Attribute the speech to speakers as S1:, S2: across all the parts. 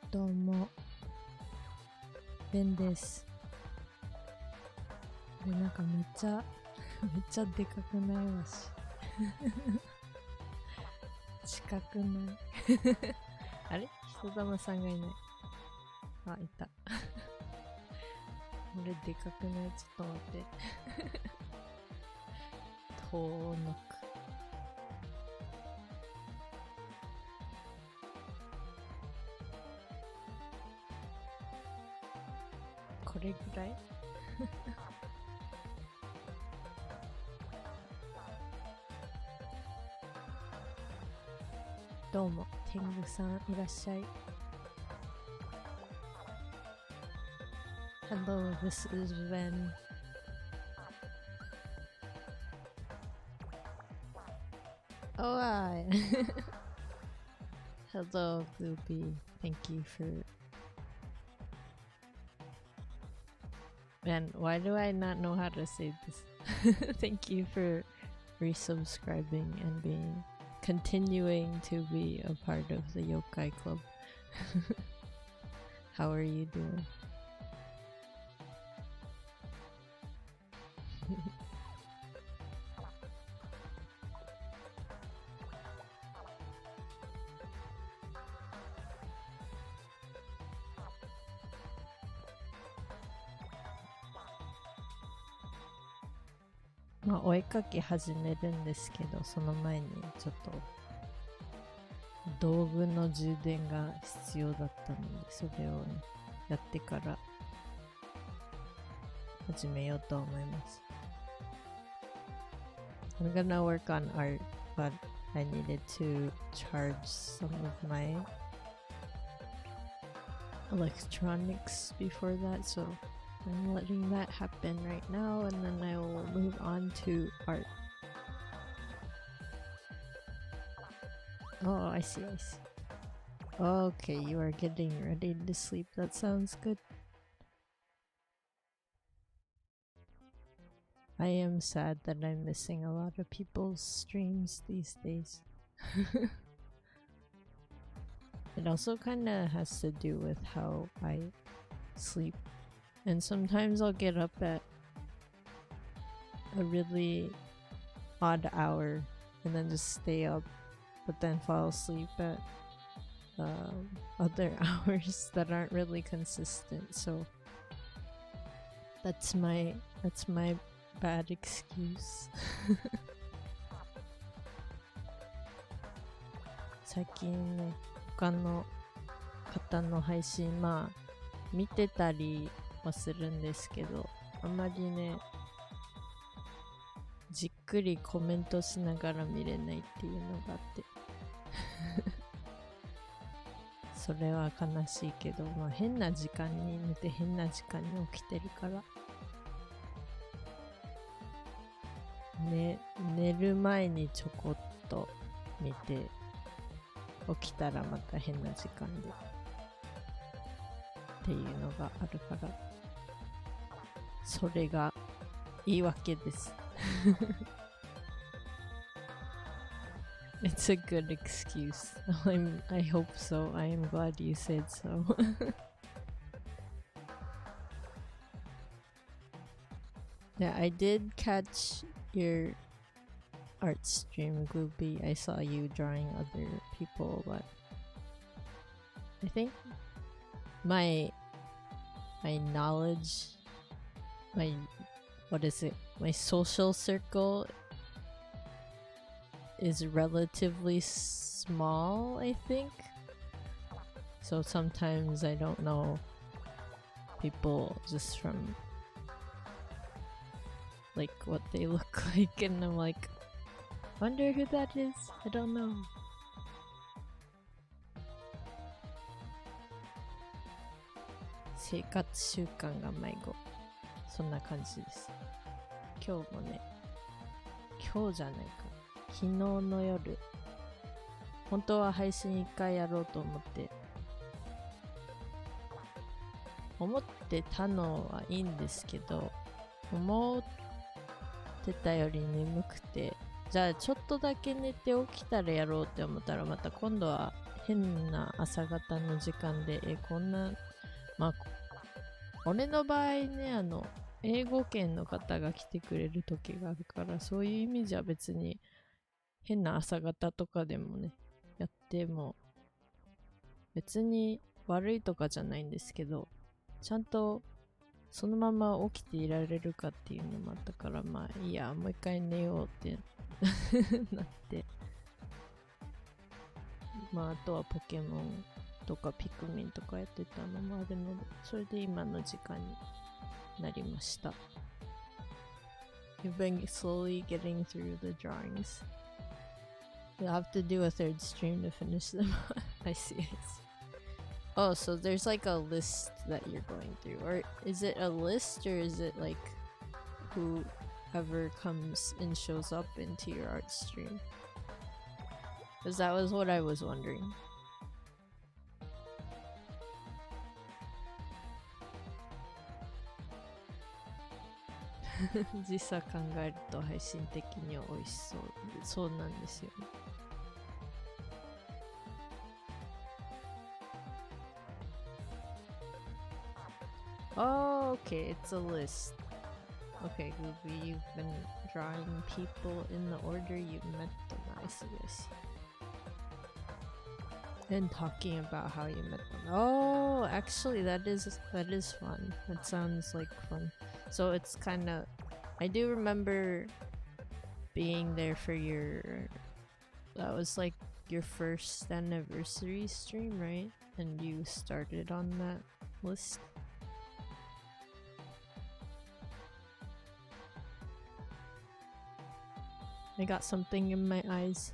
S1: どうも、ベンです。で、なんかめっちゃでかくないわし。近くない。あれ人玉さんがいない。あ、いた。俺でかくない？ちょっと待って。遠のく。これぐらいどうも、天狗さんいらっしゃい。Hello, this is Vtuber. Oh, hi. Hello, Gloopy. Thank you for... Man, why do I not know how to say this? Thank you for resubscribing and continuing to be a part of the Yokai Club. How are you doing?まあ、お絵かき始めるんですけど、その前にちょっと道具の充電が必要だったので、それをね、やってから始めようと思います。I'm gonna work on art, but I needed to charge some of my electronics before that, so I'm letting that happen right now, and then I will move on to art. Oh, I see. Okay, you are getting ready to sleep. That sounds good. I am sad that I'm missing a lot of people's streams these days. It also kind of has to do with how I sleep. And sometimes I'll get up at a really odd hour and then just stay up, but then fall asleep at other hours that aren't really consistent. So that's my bad excuse. 最近ね、他の方の配信まあ見てたりはするんですけど、あんまりねじっくりコメントしながら見れないっていうのがあってそれは悲しいけど、まあ変な時間に寝て変な時間に起きてるからね、寝る前にちょこっと見て起きたらまた変な時間でっていうのがあるから、それが言い訳です。It's a good excuse. I hope so. I am glad you said so. Yeah, I did catch your art stream, Gloopy. I saw you drawing other people, but I think my knowledge, my social circle is relatively small, I think. So sometimes I don't know people just from like what they look like, and I'm like, wonder who that is? I don't know. 生活習慣が迷子、そんな感じです。今日もね、今日じゃないか、昨日の夜、本当は配信1回やろうと思ってたのはいいんですけど、思ってたより眠くてじゃあちょっとだけ寝て起きたらやろうって思ったらまた今度は変な朝方の時間でこんなまあ俺の場合ね英語圏の方が来てくれる時があるからそういう意味じゃ別に変な朝方とかでもねやっても別に悪いとかじゃないんですけどちゃんとそのまま起きていられるかっていうのもあったからまあいいやもう一回寝ようってなってまああとはポケモンとかピクミンとかやってたのもあるのでそれで今の時間になりました。You've been slowly getting through the drawings. You'll have to do a third stream to finish them. I see. Oh, so there's like a list that you're going through. Or is it a list or is it like whoever comes and shows up into your art stream? Because that was what I was wondering.実際考えると配信的には美味しそう。そうなんですよね。Oh, okay, it's a list. Okay, Goofy, you've been drawing people in the order you met them. I see. And talking about how you met them. Oh, actually, that is fun. That sounds like fun. So it's kind of, I do remember being there for that was like your first anniversary stream, right? And you started on that list. I got something in my eyes.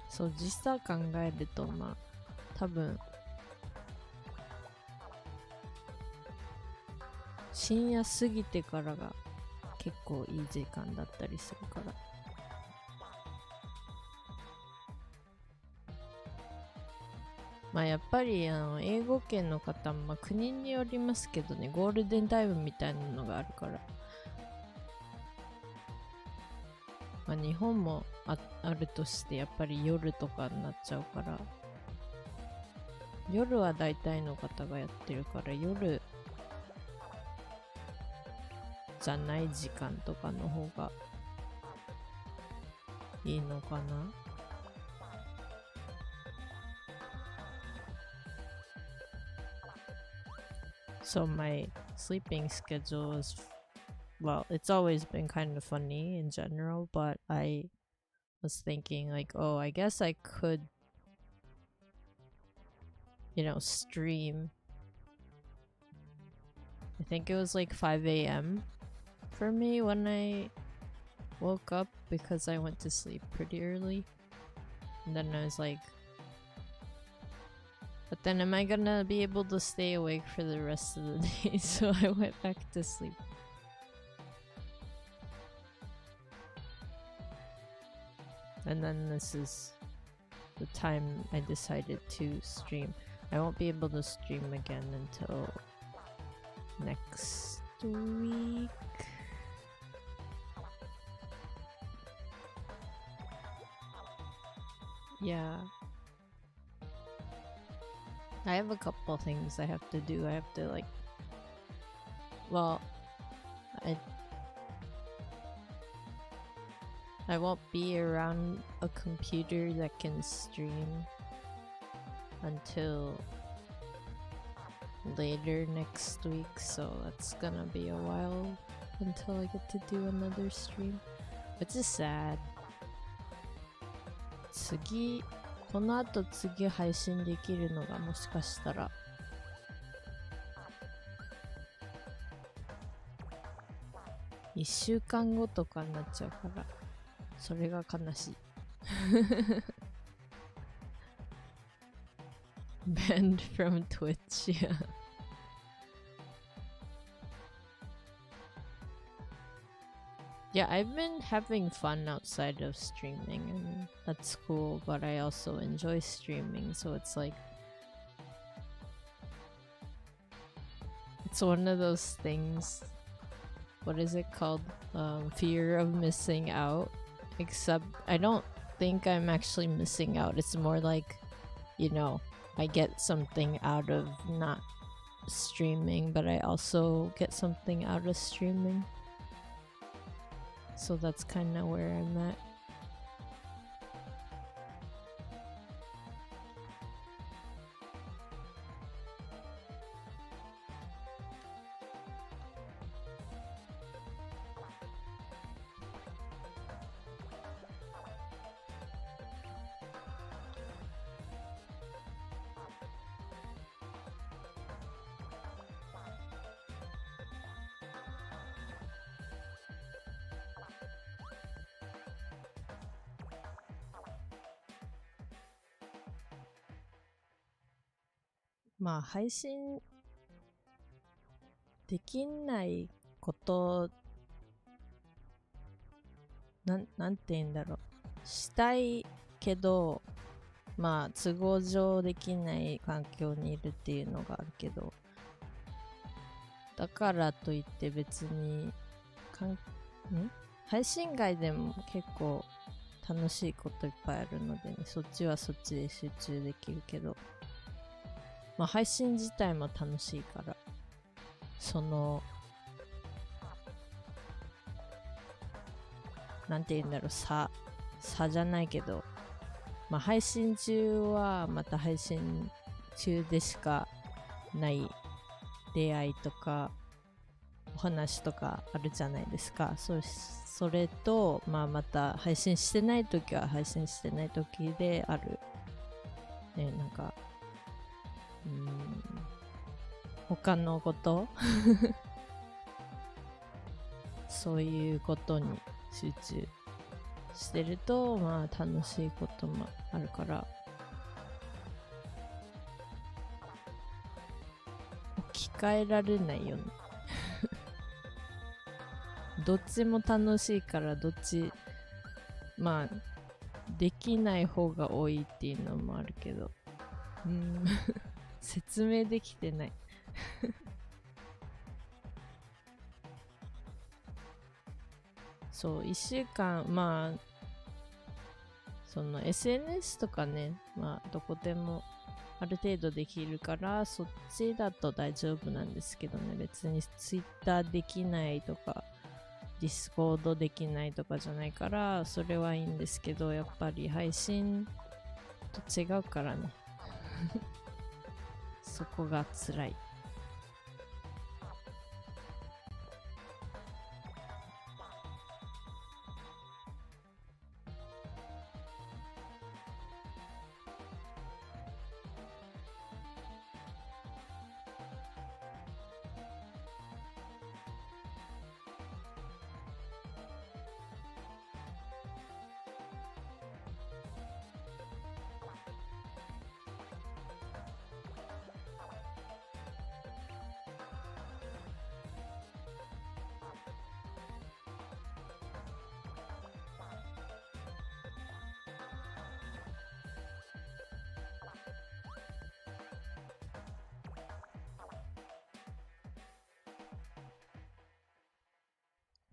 S1: そう実際考えるとまあ多分深夜過ぎてからが結構いい時間だったりするからまあやっぱり英語圏の方も、まあ、国によりますけどねゴールデンタイムみたいなのがあるからまあ日本もあるとしてやっぱり夜とかになっちゃうから夜は大体の方がやってるから夜じゃない時間とかの方がいいのかな。So my sleeping schedule is well, it's always been kind of funny in general, but I was thinking like, oh, I guess I could, stream. I think it was like 5 a.m. for me when I woke up because I went to sleep pretty early. And then I was like, but then am I gonna be able to stay awake for the rest of the day? So I went back to sleep. And then this is the time I decided to stream. I won't be able to stream again until next week. Yeah. I have a couple things I have to do. I have to I won't be around a computer that can stream until later next week, so that's gonna be a while until I get to do another stream, which is sad. この後次配信できるのがもしかしたら1週間後とかになっちゃうからそれが悲しいBanned from Twitch, yeah. Yeah, I've been having fun outside of streaming and that's cool, but I also enjoy streaming, so it's like it's one of those things. What is it called? Fear of missing out. Except I don't think I'm actually missing out. It's more like, you know, I get something out of not streaming, but I also get something out of streaming. So that's kind of where I'm at.まあ配信できないことなんて言うんだろう、したいけどまあ都合上できない環境にいるっていうのがあるけど、だからといって別に配信外でも結構楽しいこといっぱいあるのでね、そっちはそっちで集中できるけど、まあ配信自体も楽しいから、そのなんて言うんだろう、差じゃないけど、まあ配信中はまた配信中でしかない出会いとかお話とかあるじゃないですか。それと、まあまた配信してない時は配信してない時であるね、なんか他のことそういうことに集中してると、まあ楽しいこともあるから、置き換えられないよねどっちも楽しいから、どっちまあできない方が多いっていうのもあるけど、説明できてないそう、1週間、まあその SNS とかね、まあどこでもある程度できるから、そっちだと大丈夫なんですけどね、別に Twitter できないとかDiscord できないとかじゃないから、それはいいんですけど、やっぱり配信と違うからねそこが辛い。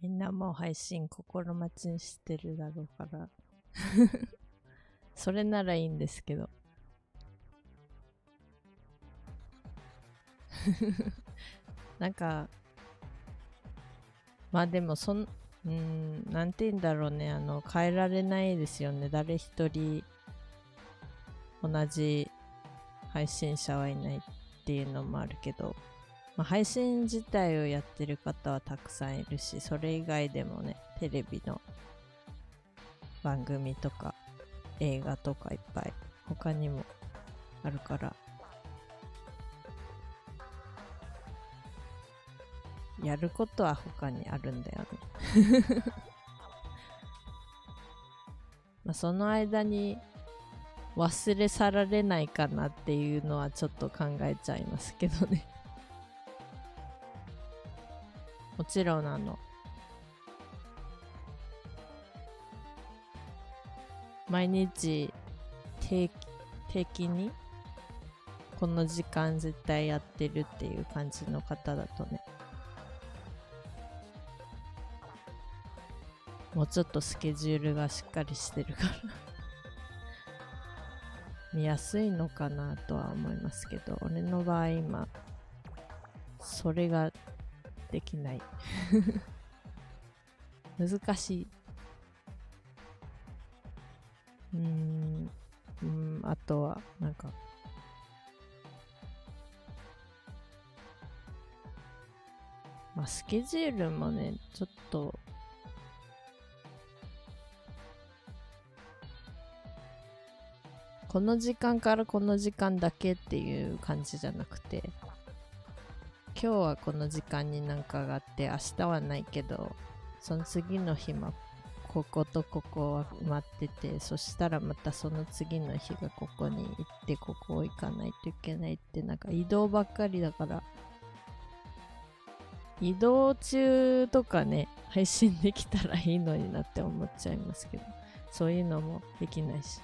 S1: みんなもう配信心待ちにしてるだろうからそれならいいんですけどなんかまあでもなんて言うんだろうね、変えられないですよね。誰一人同じ配信者はいないっていうのもあるけど、まあ、配信自体をやってる方はたくさんいるし、それ以外でもね、テレビの番組とか映画とかいっぱい他にもあるから、やることは他にあるんだよねまあその間に忘れ去られないかなっていうのはちょっと考えちゃいますけどねもちろん毎日定期にこの時間絶対やってるっていう感じの方だとね、もうちょっとスケジュールがしっかりしてるから見やすいのかなとは思いますけど、俺の場合今それができない難しい。あとはなんかまあスケジュールもねちょっとこの時間からこの時間だけっていう感じじゃなくて、今日はこの時間になんかがあって明日はないけど、その次の日もこことここは埋まってて、そしたらまたその次の日がここに行ってここ行かないといけないって、なんか移動ばっかりだから、移動中とかね配信できたらいいのになって思っちゃいますけど、そういうのもできないし、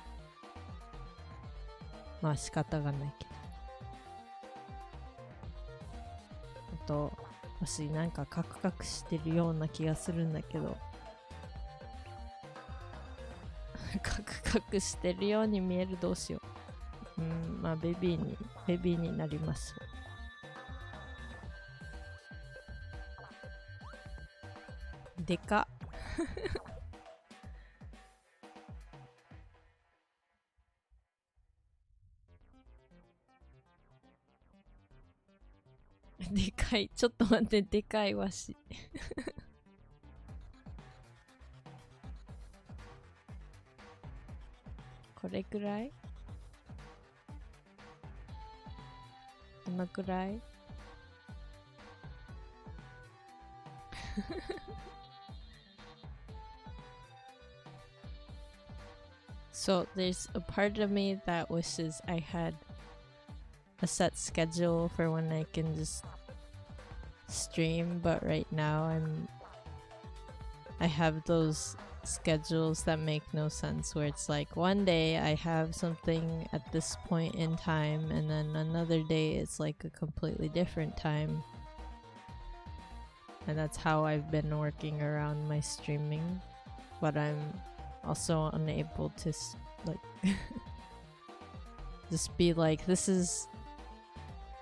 S1: まあ仕方がないけど。あと私なんかカクカクしてるような気がするんだけどカクカクしてるように見える、どうしよう。まあベビーになります。でかっでかい、ちょっと待って、でかいわしこれくらい、どのくらいSo there's a part of me that wishes I had a set schedule for when I can just stream, but right now I have those schedules that make no sense, where it's like one day I have something at this point in time and then another day it's like a completely different time, and that's how I've been working around my streaming. But I'm also unable to like just be like, this is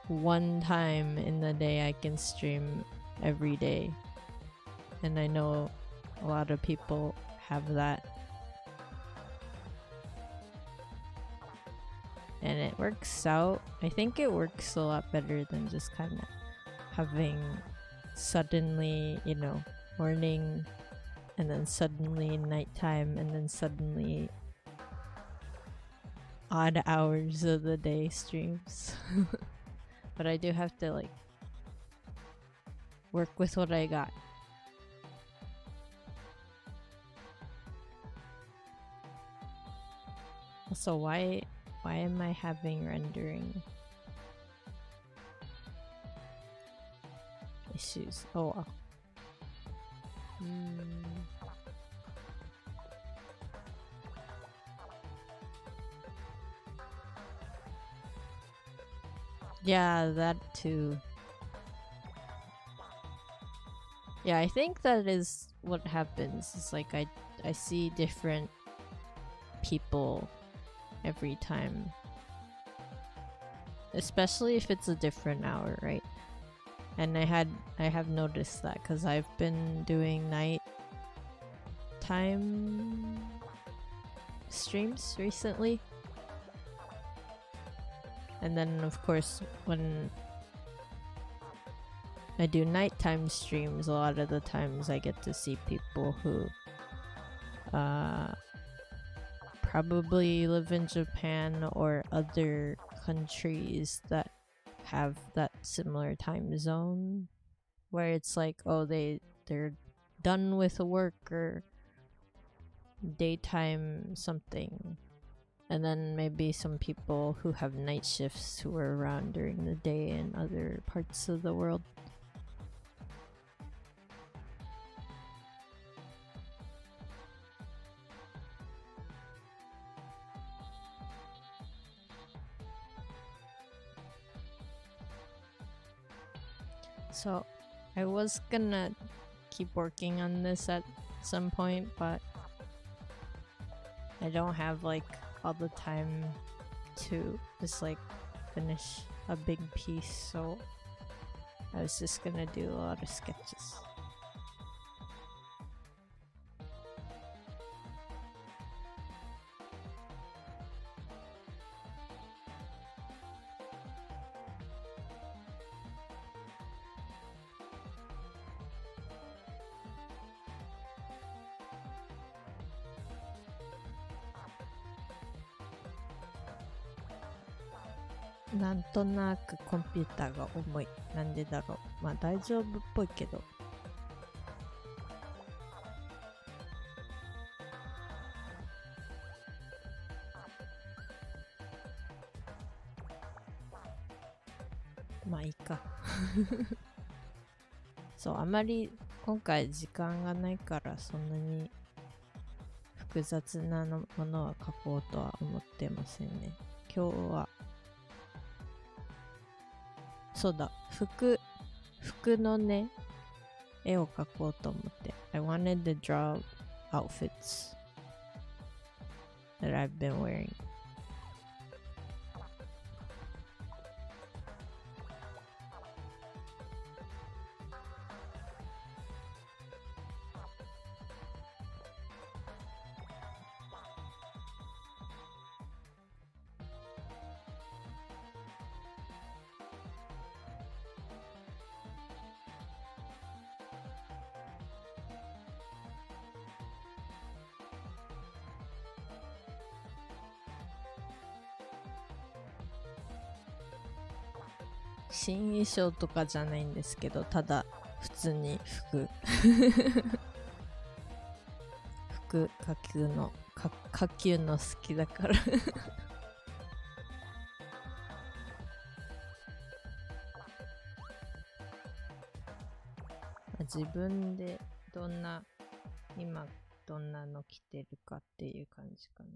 S1: one time in the day I can stream every day, and I know a lot of people have that, and it works out. I think it works a lot better than just kind of having suddenly, you know, morning and then suddenly nighttime and then suddenly odd hours of the day streams. But I do have to like work with what I got. Also, why am I having rendering issues? Oh well. Yeah, that too. Yeah, I think that is what happens. It's like I see different people every time, especially if it's a different hour, right? And I have noticed that because I've been doing night time streams recently, and then of course when I do nighttime streams, a lot of the times I get to see people who probably live in Japan or other countries that have that similar time zone, where it's like, oh, they're done with work or daytime something, and then maybe some people who have night shifts who are around during the day in other parts of the world. So I was gonna keep working on this at some point, but I don't have like all the time to just like finish a big piece, so I was just gonna do a lot of sketches. Like なんとなくコンピューターが重い。なんでだろう。まあ大丈夫っぽいけど。まあいいか。そう、あまり今回時間がないからそんなに複雑なものは描こうとは思ってませんね。今日はそうだ、服のね、絵を描こうと思って。I wanted to draw outfits that I've been wearing. 新衣装とかじゃないんですけど、ただ普通に服描くの好きだから自分で今どんなの着てるかっていう感じかな。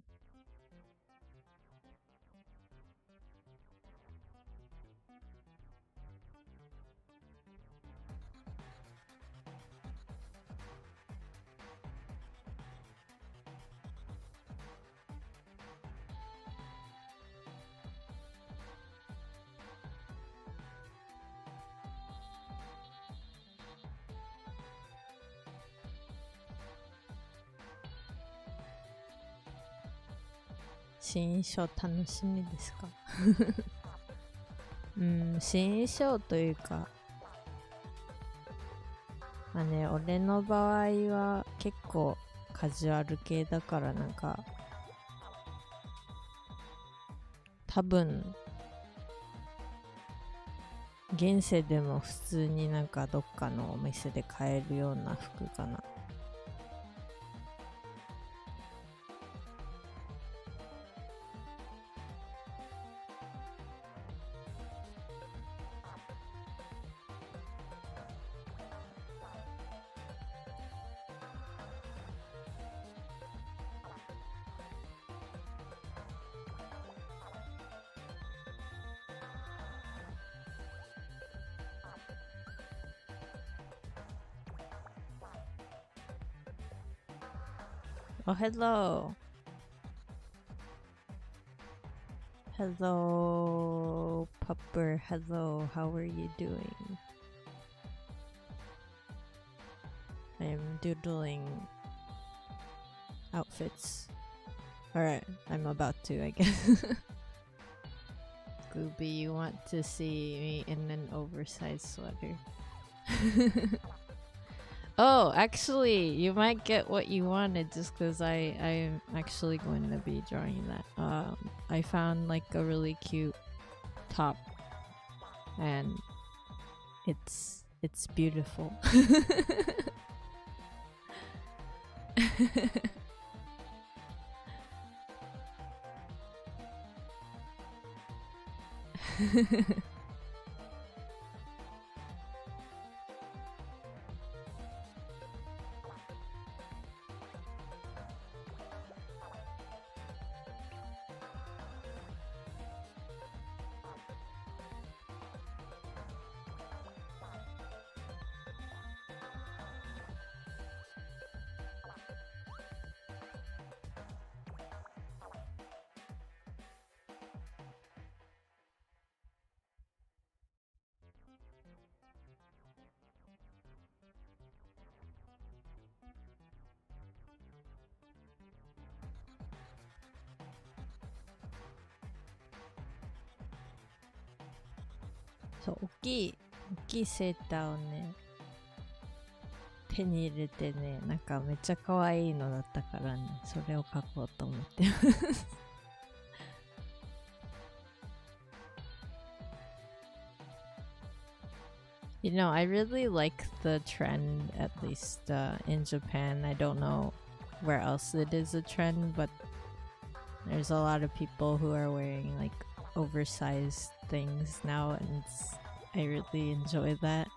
S1: 新衣装楽しみですか新衣装というか、まあね、俺の場合は結構カジュアル系だからなんか多分現世でも普通になんかどっかのお店で買えるような服かな。Oh, hello. Hello, Pupper. Hello, how are you doing? I am doodling outfits. Alright, I'm about to, I guess. Gooby, you want to see me in an oversized sweater? Oh, actually, you might get what you wanted just because I'm actually going to be drawing that. I found like a really cute top, and it's beautiful. そう、大きいセーターをね、手に入れてね、なんかめっちゃ可愛いのだったからね、それを描こうと思ってます。You know, I really like the trend, at least in Japan. I don't know where else it is a trend, but there's a lot of people who are wearing like oversized things now, and I really enjoy that.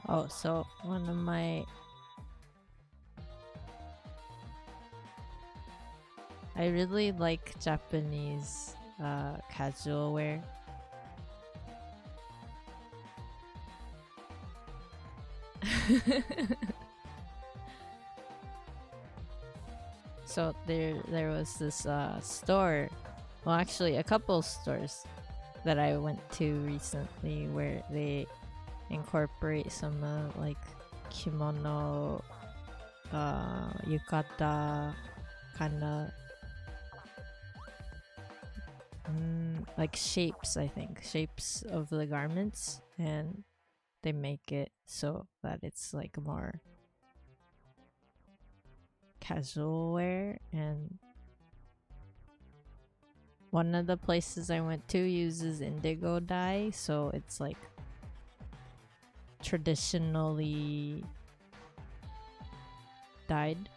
S1: Oh, so one of my... I really like Japanese casual wear. So there was this store, well actually a couple stores that I went to recently where they incorporate some like kimono, yukata kind of like shapes, I think shapes of the garments, and they make it so that it's like more casual wear. And one of the places I went to uses indigo dye, so it's like traditionally dyed.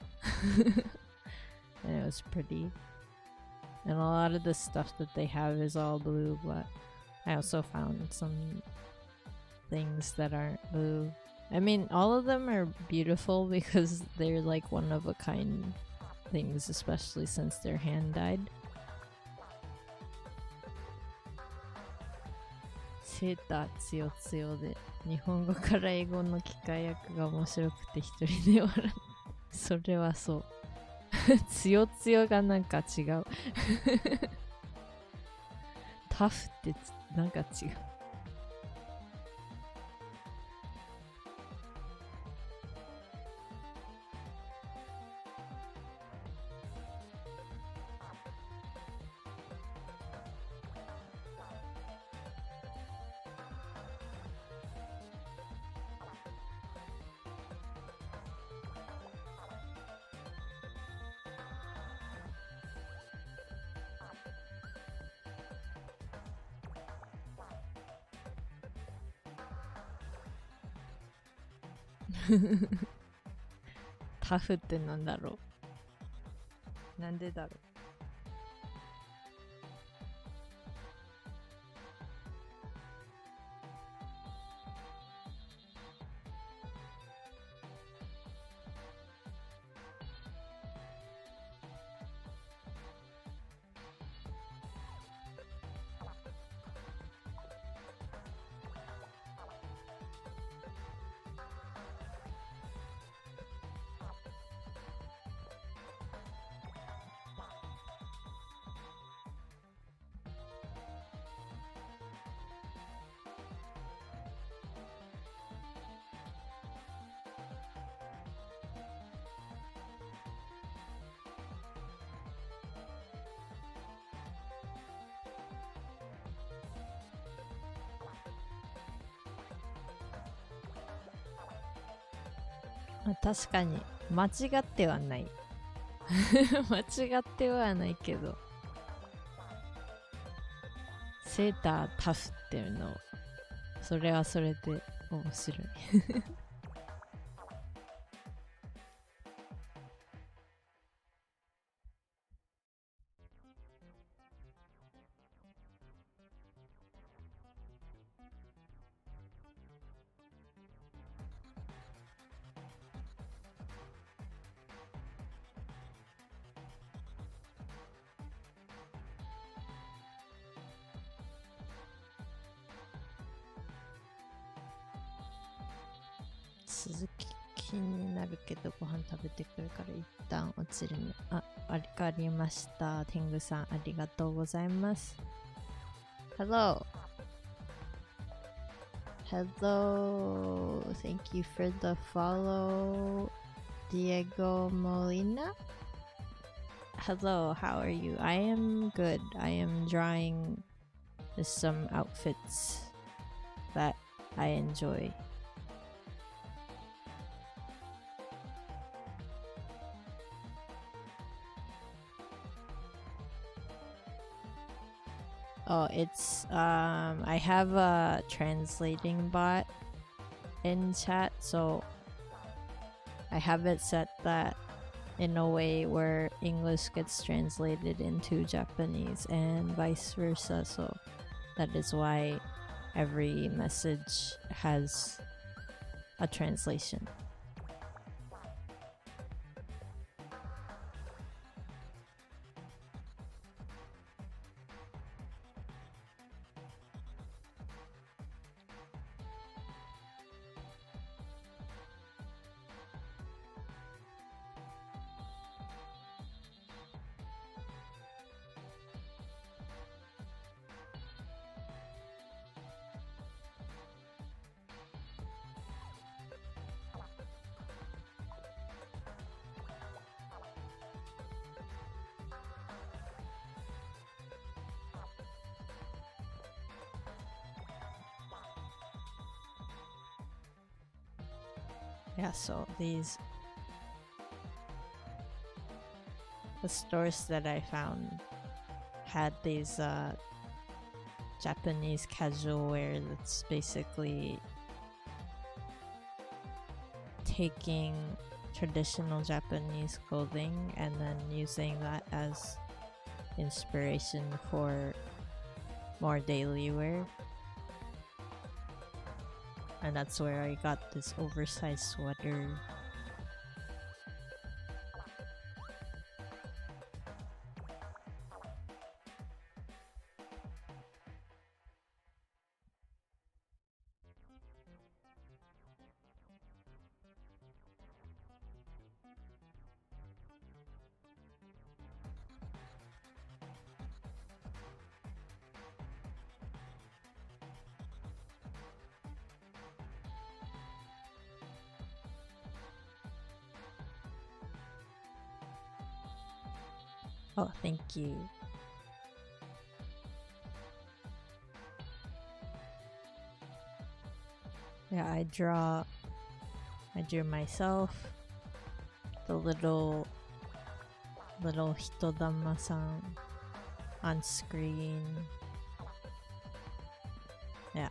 S1: And it was pretty, and a lot of the stuff that they have is all blue, but I also found some things that aren't blue. I mean, all of them are beautiful because they're like one of a kind things, especially since they're hand dyed. セーターつよつよで日本語から英語の機械訳が面白くて一人で笑う。それはそう。つよつよがなんか違う。タフってなんか違う。タフってなんだろう。なんでだろう。確かに間違ってはない間違ってはないけど、セータータフっていうの、それはそれで面白い続き気になるけどご飯食べてくるから一旦落ちるね。わかりました。天狗さんありがとうございます。Hello. Hello. Thank you for the follow, Diego Molina. Hello, how are you? I am good. I am drawing some outfits that I enjoy. Oh, it's I have a translating bot in chat, so I have it set that in a way where English gets translated into Japanese and vice versa, so that is why every message has a translation. Yeah, so the stores that I found had these Japanese casual wear that's basically taking traditional Japanese clothing and then using that as inspiration for more daily wear. And that's where I got this oversized sweater. Oh, thank you. Yeah, I drew myself, the little Hitodama-san on screen. Yeah.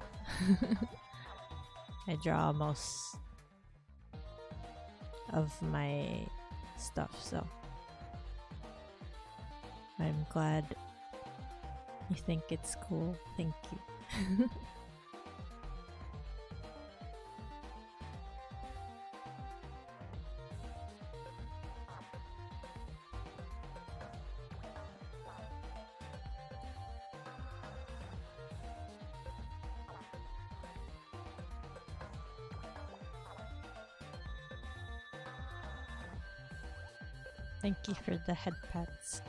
S1: I draw most of my stuff, so I'm glad you think it's cool. Thank you. Thank you for the head pats.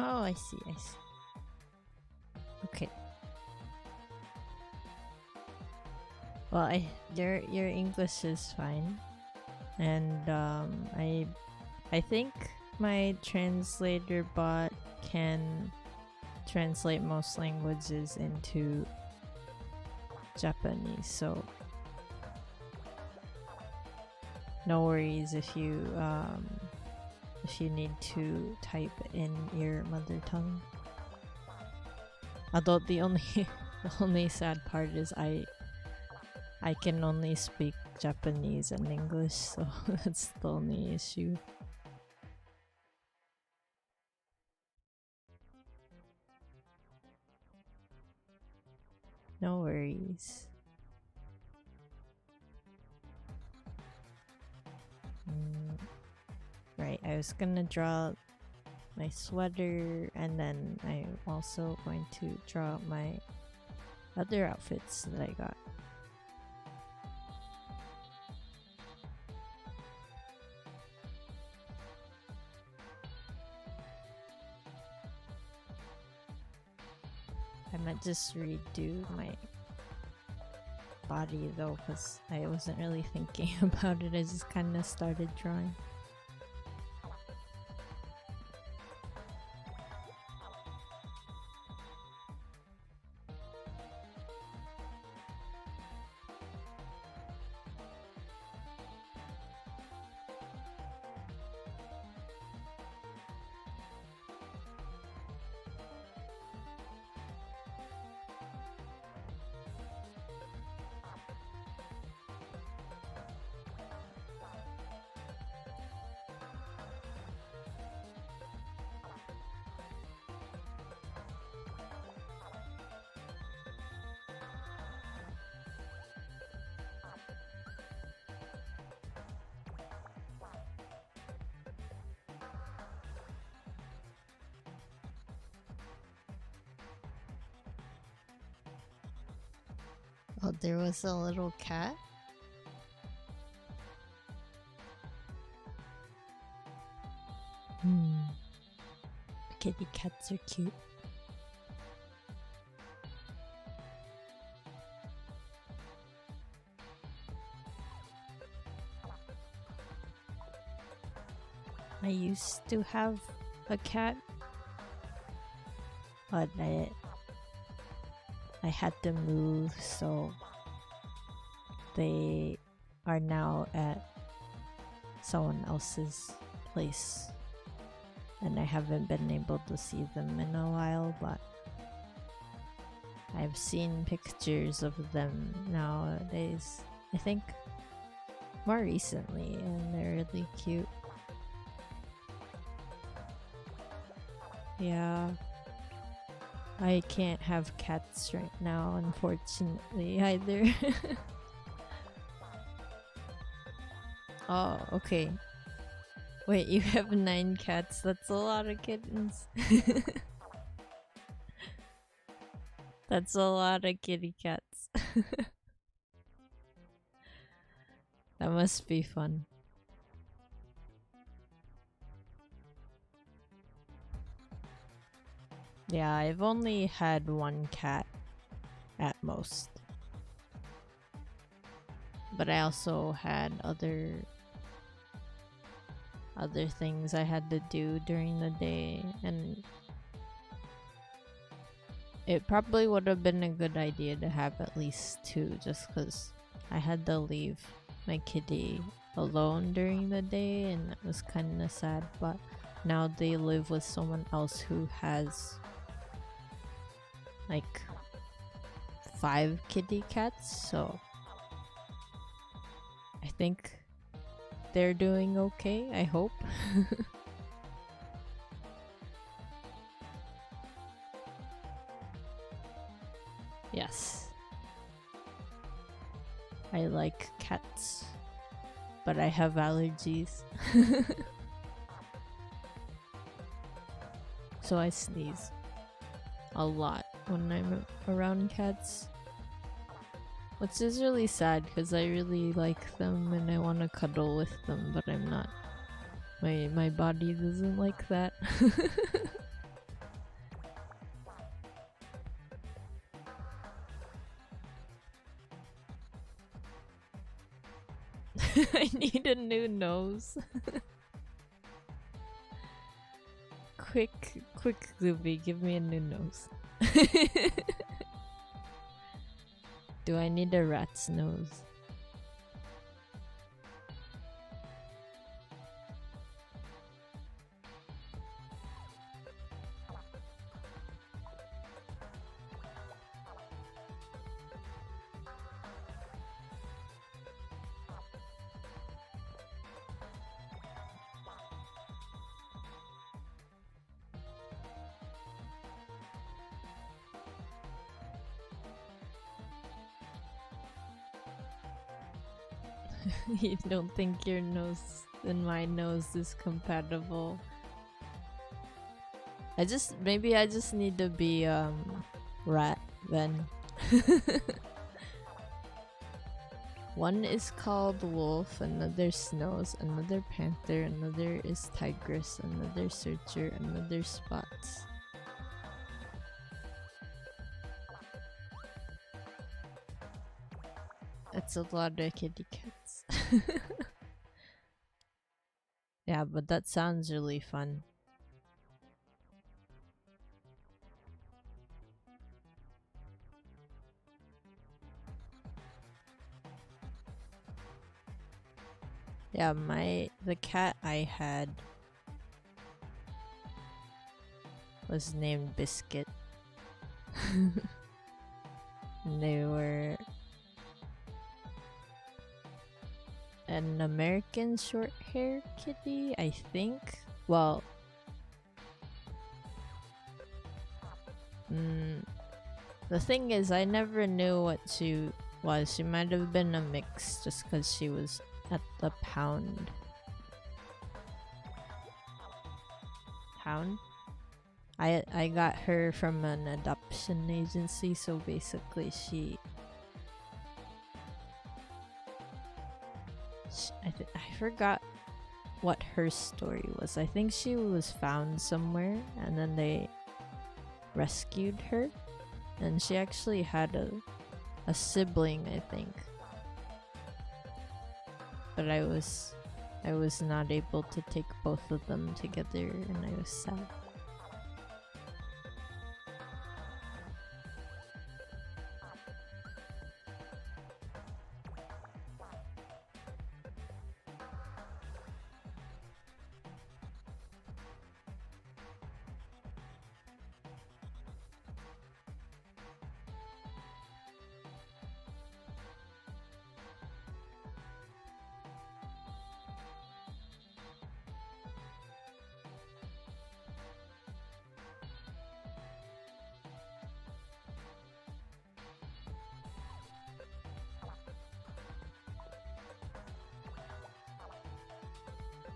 S1: Oh, I see, I see. Okay. Well, your English is fine, and I think my translator bot can translate most languages into Japanese, so no worries if you need to type in your mother tongue. Although the only sad part is I can only speak Japanese and English, so that's the only issue. No worries. Right, I was gonna draw my sweater, and then I'm also going to draw my other outfits that I got. I might just redo my body though, because I wasn't really thinking about it. I just kind of started drawing. Oh, there was a little cat? Kitty cats are cute. I used to have a cat, but I had to move, so they are now at someone else's place, and I haven't been able to see them in a while, but I've seen pictures of them nowadays, I think more recently, and they're really cute. Yeah, I can't have cats right now, unfortunately, either. Oh, okay. Wait, you have 9 cats? That's a lot of kittens. That's a lot of kitty cats. That must be fun. Yeah, I've only had 1 cat at most. But I also had other things I had to do during the day, and it probably would have been a good idea to have at least 2, just because I had to leave my kitty alone during the day, and that was kind of sad. But now they live with someone else who has like 5 kitty cats, so I think they're doing okay, I hope. Yes. I like cats, but I have allergies. So I sneeze a lot when I'm around cats. Which is really sad because I really like them and I want to cuddle with them, but I'm not. My body doesn't like that. I need a new nose. Quick, Gooby, give me a new nose. Do I need a rat's nose? You don't think your nose and my nose is compatible? Maybe I just need to be rat then. One is called wolf, another snows, another panther, another is tigress, another searcher, another spots. That's a lot of kitty cats. Yeah, but that sounds really fun. Yeah, the cat I had was named Biscuit. And they were an American short hair kitty, I think. Well, the thing is, I never knew what she was. She might have been a mix just because she was at the pound. I got her from an adoption agency, so basically I forgot what her story was. I think she was found somewhere and then they rescued her, and she actually had a sibling, I think. But I was not able to take both of them together, and I was sad.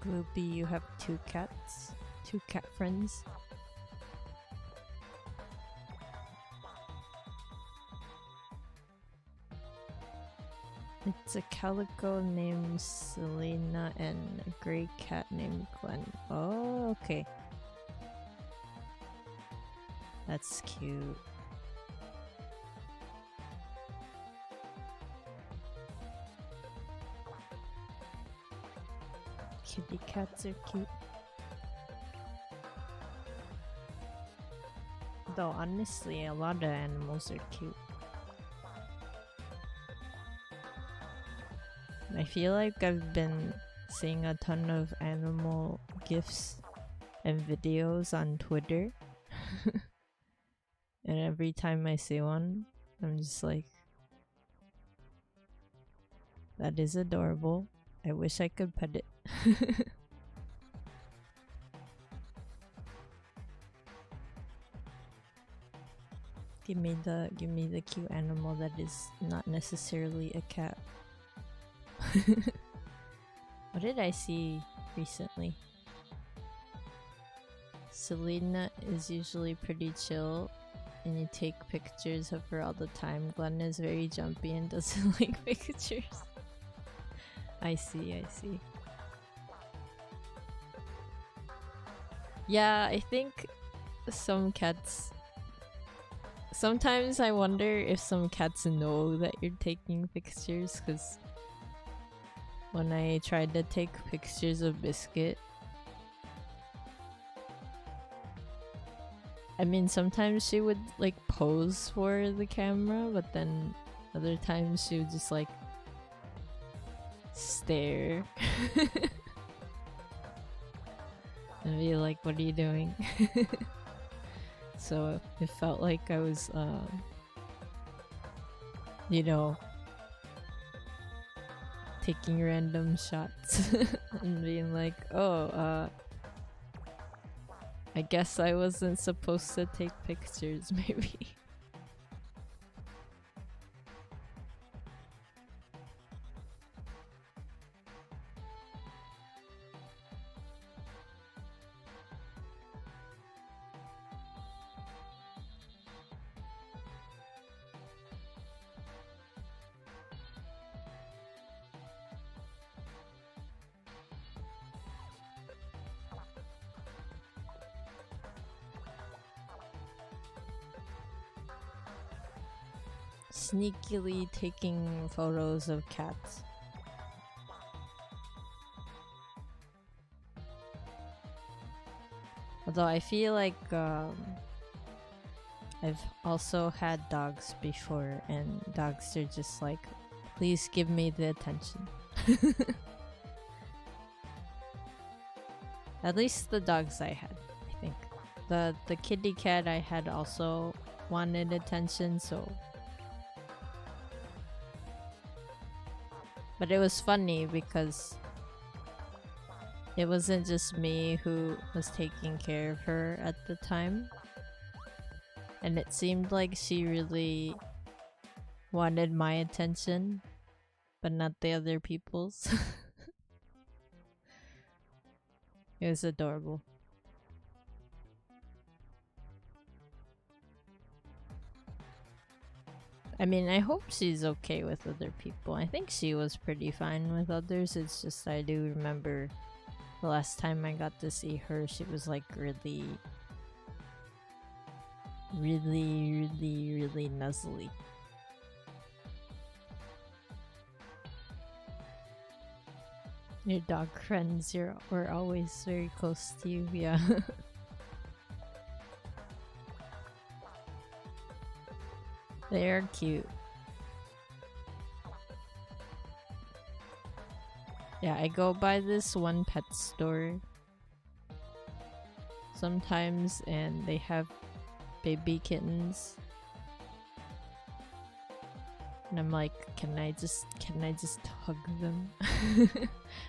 S1: Gloopy, you have two cats? Two cat friends? It's a calico named Selena and a gray cat named Glenn. Oh, okay. That's cute. Kitty cats are cute. Though honestly, a lot of animals are cute. I feel like I've been seeing a ton of animal gifs and videos on Twitter. And every time I see one, I'm just like, that is adorable. I wish I could pet it. Give me the cute animal that is not necessarily a cat. What did I see recently? Selena is usually pretty chill and you take pictures of her all the time. Glenn is very jumpy and doesn't like pictures. I see. Yeah, I think some cats... Sometimes I wonder if some cats know that you're taking pictures, because when I tried to take pictures of Biscuit. I mean, sometimes she would like pose for the camera, but then other times she would just like stare and be like, what are you doing? So it felt like I was you know, taking random shots and being like, oh, I guess I wasn't supposed to take pictures, maybe. Sneakily taking photos of cats. Although I feel like I've also had dogs before, and dogs are just like, please give me the attention. At least the dogs I had, I think. The kitty cat I had also wanted attention, so... But it was funny because it wasn't just me who was taking care of her at the time. And it seemed like she really wanted my attention, but not the other people's. It was adorable. I mean, I hope she's okay with other people. I think she was pretty fine with others. It's just I do remember the last time I got to see her, she was like really nuzzly. Your dog friends were always very close to you, yeah. They are cute. Yeah, I go by this one pet store sometimes, and they have baby kittens. And I'm like, can I just hug them?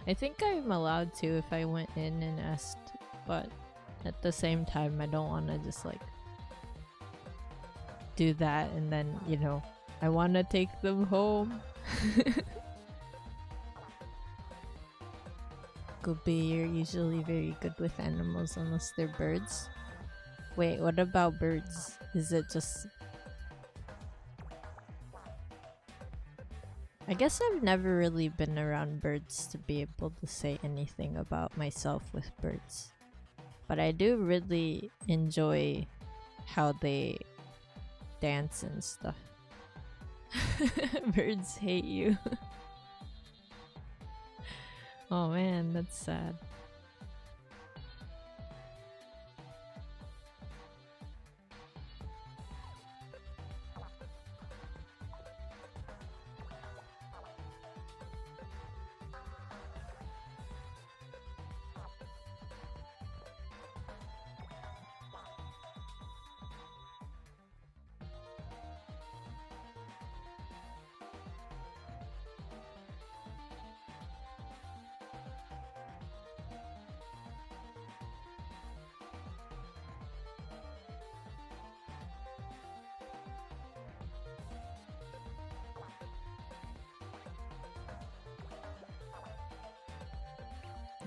S1: I think I'm allowed to if I went in and asked, but at the same time I don't want to just like do that and then, you know, I want to take them home. Goopy, you're usually very good with animals unless they're birds. Wait, what about birds? Is it just... I guess I've never really been around birds to be able to say anything about myself with birds. But I do really enjoy how they dance and stuff. Birds hate you. Oh man, that's sad.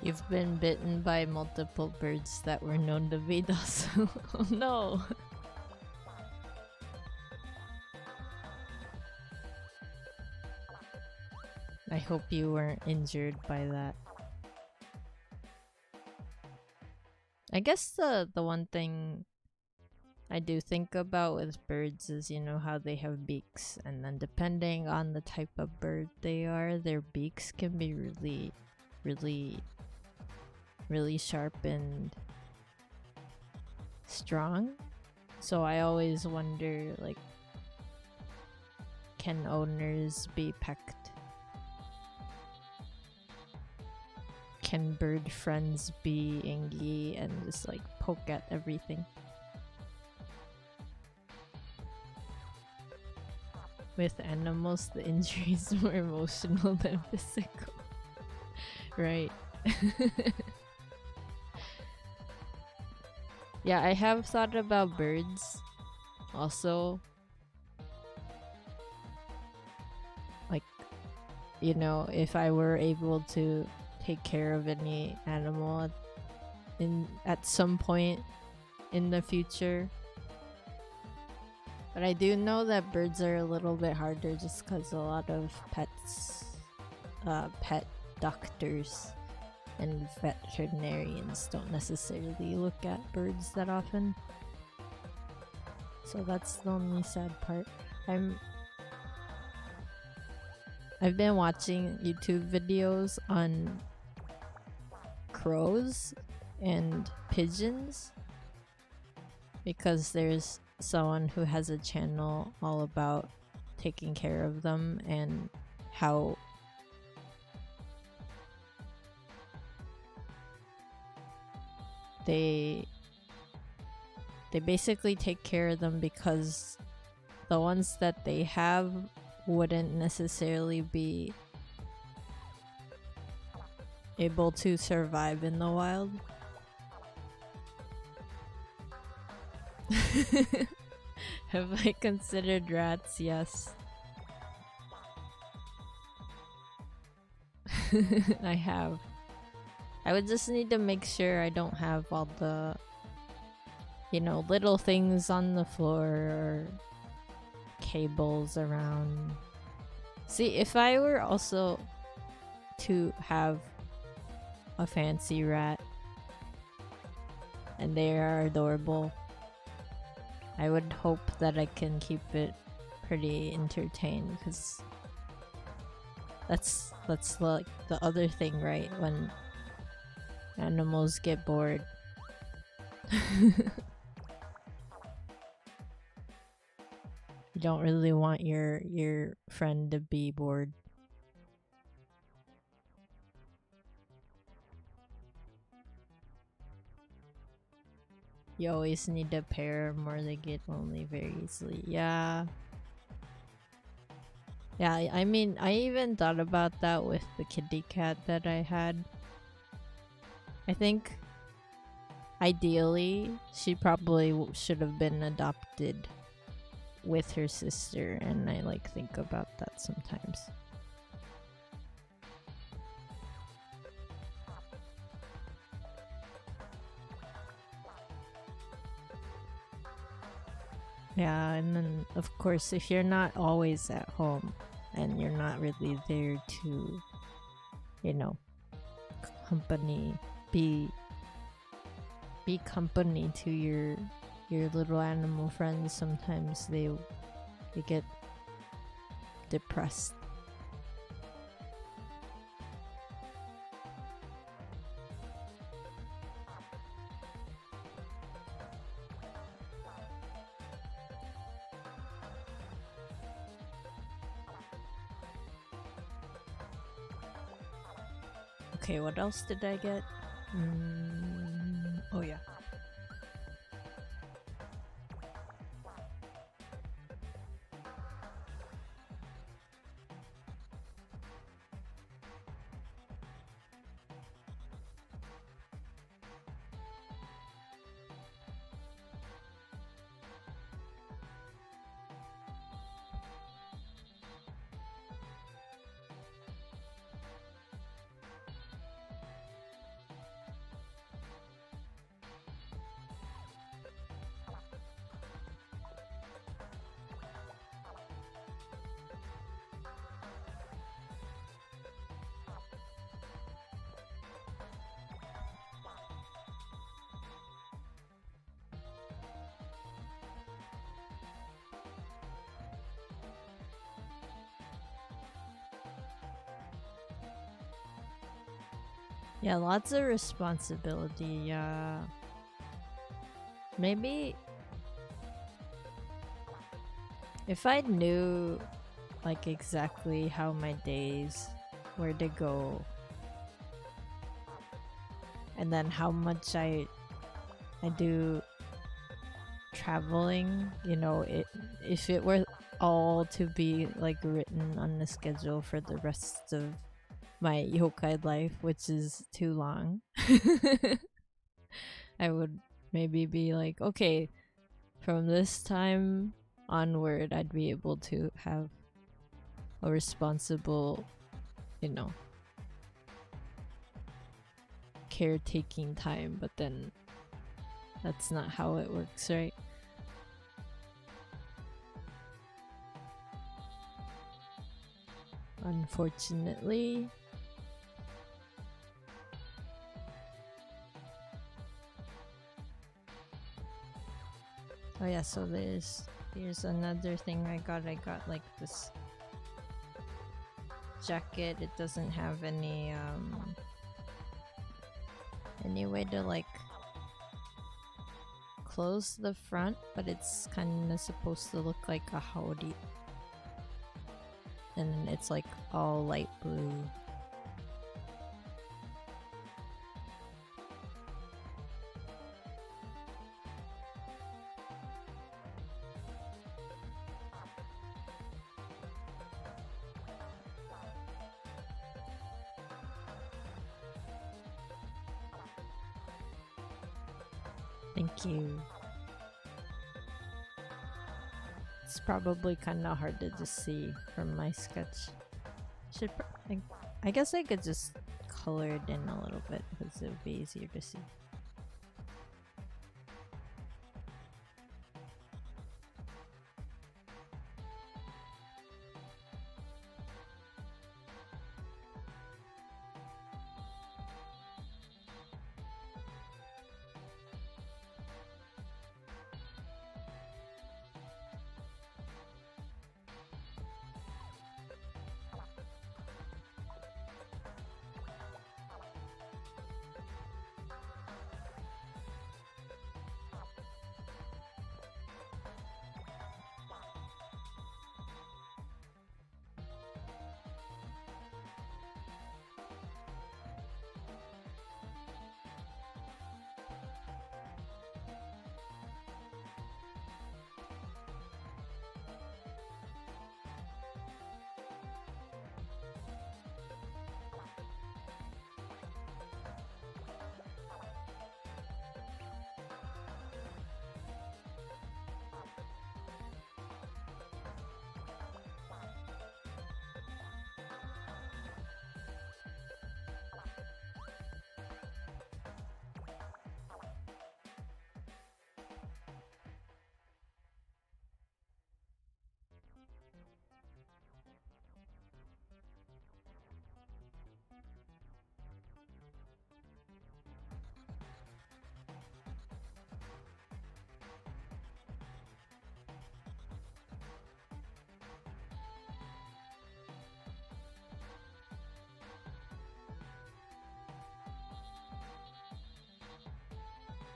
S1: You've been bitten by multiple birds that were known to be docile. Oh no! I hope you weren't injured by that. I guess the one thing I do think about with birds is, you know, how they have beaks, and then depending on the type of bird they are, their beaks can be really, really, really sharp and strong. So I always wonder, like, can owners be pecked? Can bird friends be ingy and just like poke at everything? With animals, the injury is more emotional than physical. Right. Yeah, I have thought about birds also. Like, you know, if I were able to take care of any animal at some point in the future. But I do know that birds are a little bit harder just because a lot of pet doctors and veterinarians don't necessarily look at birds that often. So that's the only sad part. I've been watching YouTube videos on crows and pigeons because there's someone who has a channel all about taking care of them and how they basically take care of them because the ones that they have wouldn't necessarily be able to survive in the wild. Have I considered rats? Yes. I have. I would just need to make sure I don't have all the, you know, little things on the floor or cables around. See, if I were also to have a fancy rat and they are adorable, I would hope that I can keep it pretty entertained, because that's like the other thing, right? When animals get bored. You don't really want your friend to be bored. You always need a pair or they get lonely very easily. Yeah. Yeah, I mean, I even thought about that with the kitty cat that I had. I think ideally she probably should have been adopted with her sister, and I like think about that sometimes. Yeah, and then of course if you're not always at home and you're not really there to, you know, be company to your little animal friends, sometimes they get depressed. Okay, what else did I get? Oh yeah. Yeah, lots of responsibility. Yeah. Maybe if I knew like exactly how my days, where to go, and then how much I do traveling, you know, if it were all to be like written on the schedule for the rest of my yokai life, which is too long, I would maybe be like, okay, from this time onward, I'd be able to have a responsible, you know, caretaking time, but then that's not how it works, right? Unfortunately. Oh yeah, so here's another thing I got. I got like this jacket. It doesn't have any way to like close the front, but it's kind of supposed to look like a hoodie. And it's like all light blue. Thank you. It's probably kind of hard to just see from my sketch. I guess I could just color it in a little bit because it would be easier to see.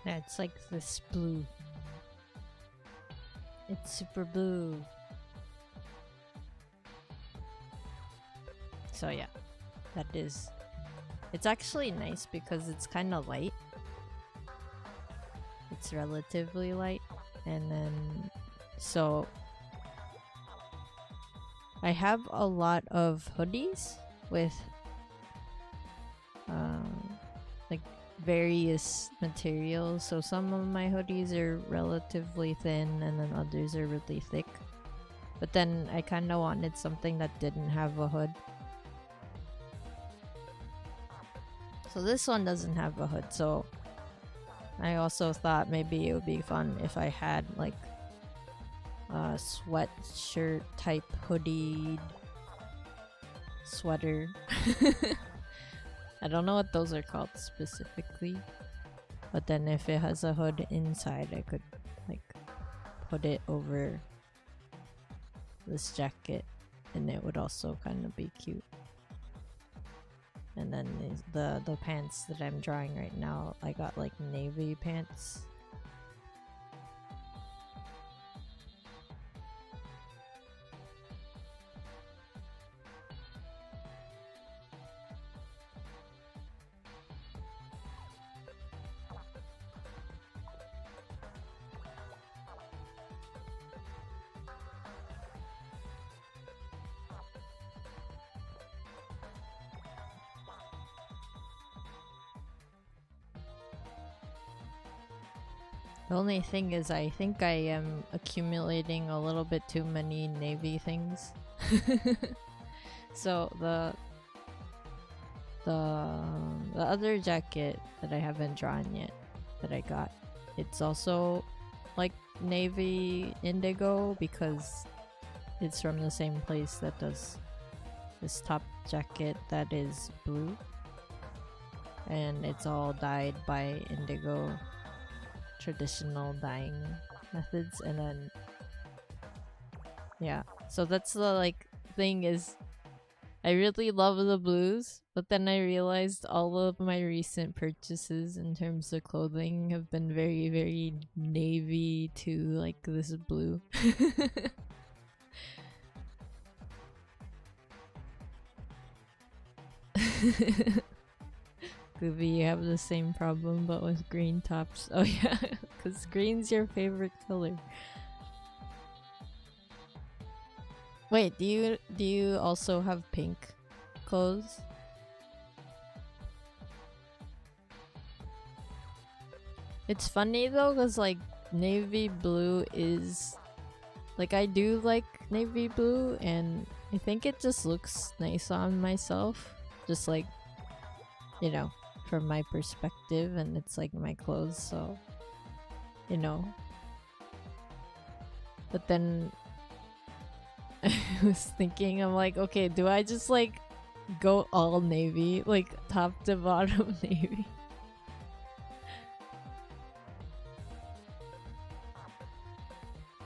S1: Yeah, it's like this blue. It's super blue. So yeah, that is. It's actually nice because it's kind of light. It's relatively light. And then, so I have a lot of hoodies with like various materials. So some of my hoodies are relatively thin and then others are really thick. But then I kind of wanted something that didn't have a hood. So this one doesn't have a hood, so I also thought maybe it would be fun if I had like a sweatshirt type hoodie sweater. I don't know what those are called specifically, but then if it has a hood inside, I could like put it over this jacket and it would also kind of be cute. and then the pants that I'm drawing right now, I got like navy pants. The only thing is, I think I am accumulating a little bit too many navy things. So the other jacket that I haven't drawn yet, that I got, it's also like navy indigo because it's from the same place that does this top jacket that is blue, and it's all dyed by indigo traditional dyeing methods. And then yeah, so that's the like thing is, I really love the blues, but then I realized all of my recent purchases in terms of clothing have been very, very navy to like this blue. Gooby, you have the same problem but with green tops. Oh yeah, because green's your favorite color. Wait, do you also have pink clothes? It's funny though, because like navy blue is like, I do like navy blue, and I think it just looks nice on myself, just like, you know, from my perspective, and it's like my clothes, so you know. But then I was thinking, I'm like, okay, do I just like go all navy, like top to bottom navy?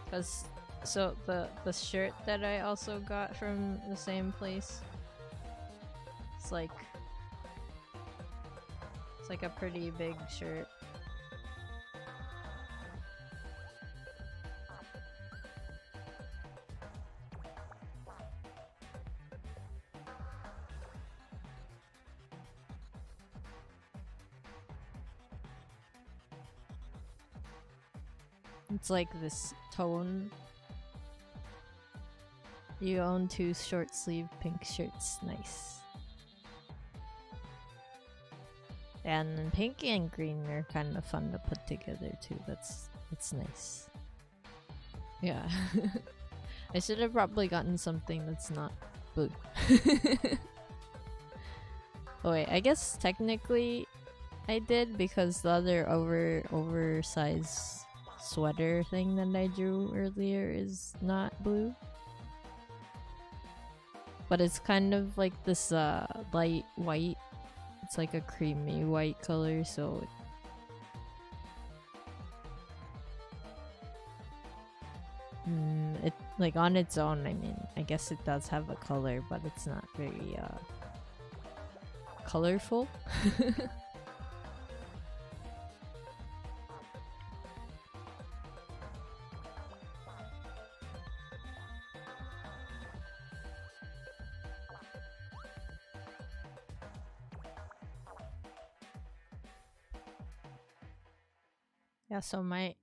S1: Because so the shirt that I also got from the same place, it's like a pretty big shirt. It's like this tone. You own 2 short sleeve pink shirts. Nice. And then pink and green are kind of fun to put together too. That's nice. Yeah. I should have probably gotten something that's not blue. Oh wait, I guess technically I did, because the other oversized sweater thing that I drew earlier is not blue. But it's kind of like this light white. It's like a creamy white color, so it like on its own, I mean, I guess it does have a color, but it's not very colorful. Yeah, so my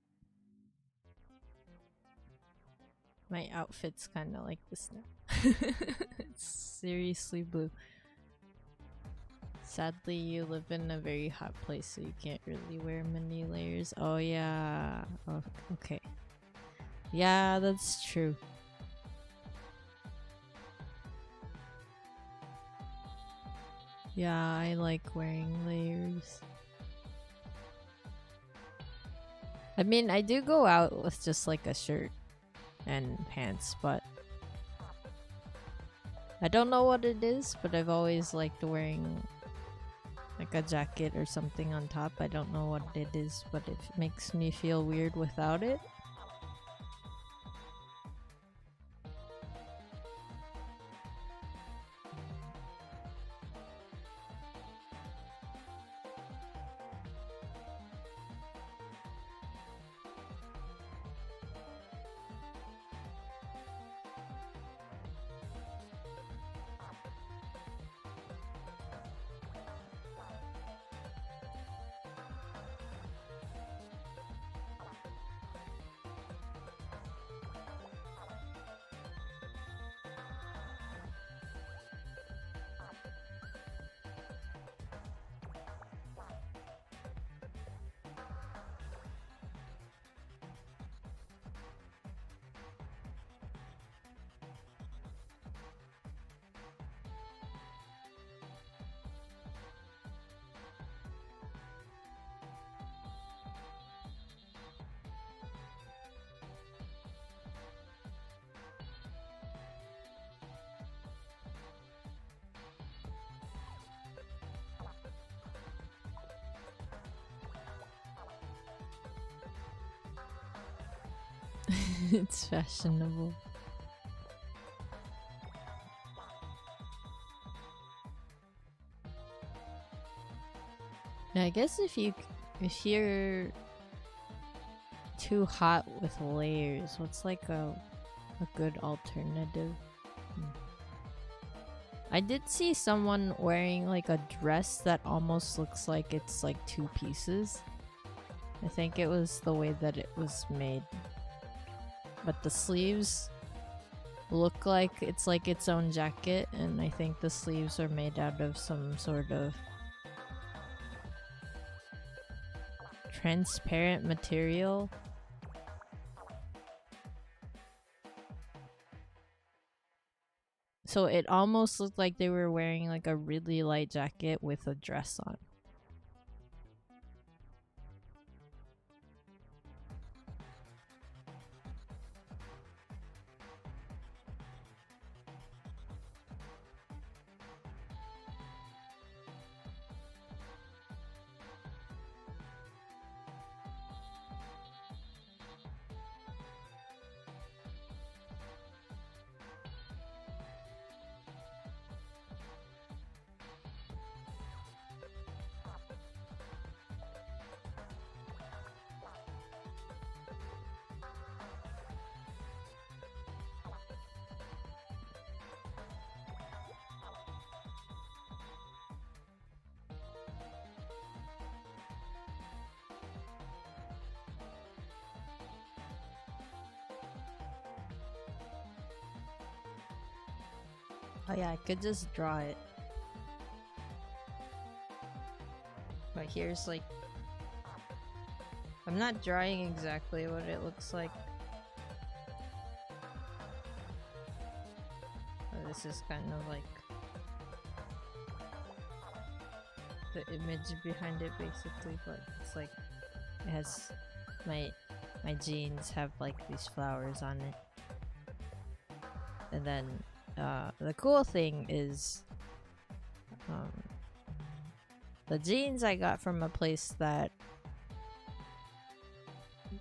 S1: outfit's kind of like this now. It's seriously blue. Sadly, you live in a very hot place, so you can't really wear many layers. Oh yeah. Oh, okay. Yeah, that's true. Yeah, I like wearing layers. I mean, I do go out with just like a shirt and pants, but I don't know what it is, but I've always liked wearing like a jacket or something on top. I don't know what it is, but it makes me feel weird without it. It's fashionable. Now, I guess if you're too hot with layers, what's like a good alternative? I did see someone wearing like a dress that almost looks like it's like two pieces. I think it was the way that it was made. But the sleeves look like it's like its own jacket, and I think the sleeves are made out of some sort of transparent material. So it almost looked like they were wearing like a really light jacket with a dress on. Oh yeah, I could just draw it. But here's like... I'm not drawing exactly what it looks like. But this is kind of like... the image behind it basically, but it's like... it has... my jeans have like these flowers on it. And then... the cool thing is the jeans I got from a place that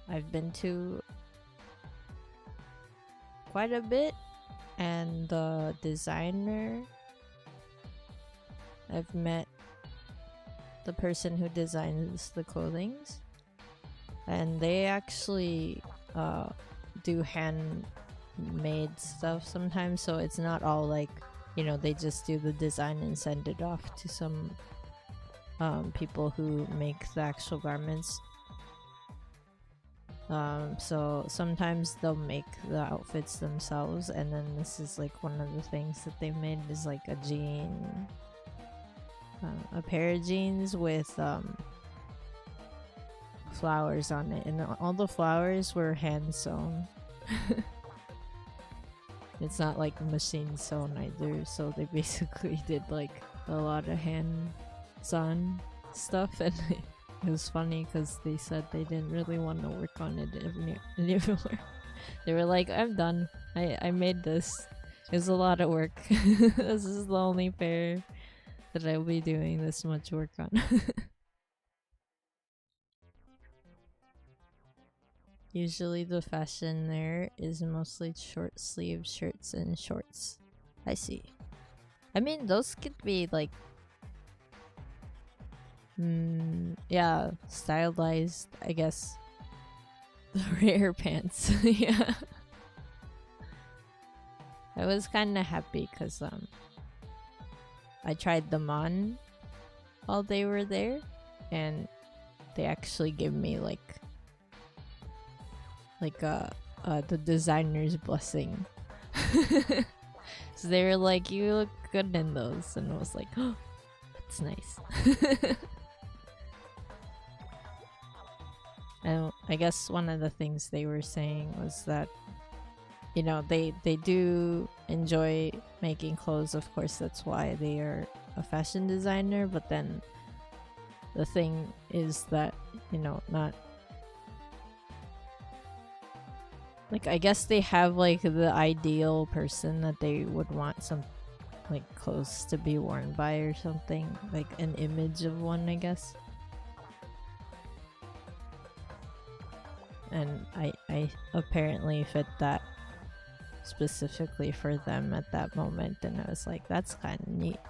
S1: I've been to quite a bit, and the designer, I've met the person who designs the clothings, and they actually do handmade stuff sometimes, so it's not all like, you know, they just do the design and send it off to some people who make the actual garments. So sometimes they'll make the outfits themselves, and then this is like one of the things that they made is like a jean, a pair of jeans with flowers on it, and all the flowers were hand sewn. It's not like machine sewn either, so they basically did like a lot of hands-on stuff, and it was funny because they said they didn't really want to work on it anymore. They were like, I'm done. I made this. It was a lot of work. This is the only pair that I'll be doing this much work on. Usually the fashion there is mostly short sleeve shirts and shorts. I see. I mean, those could be like... yeah, stylized, I guess. The rare pants. Yeah. I was kind of happy because I tried them on while they were there, and they actually gave me like the designer's blessing. So they were like, you look good in those, and I was like, oh, that's nice. And I guess one of the things they were saying was that, you know, they do enjoy making clothes, of course, that's why they are a fashion designer, but then the thing is that, you know, not like, I guess they have like the ideal person that they would want some like clothes to be worn by or something, like an image of one, I guess. and I apparently fit that specifically for them at that moment, and I was like, that's kind of neat.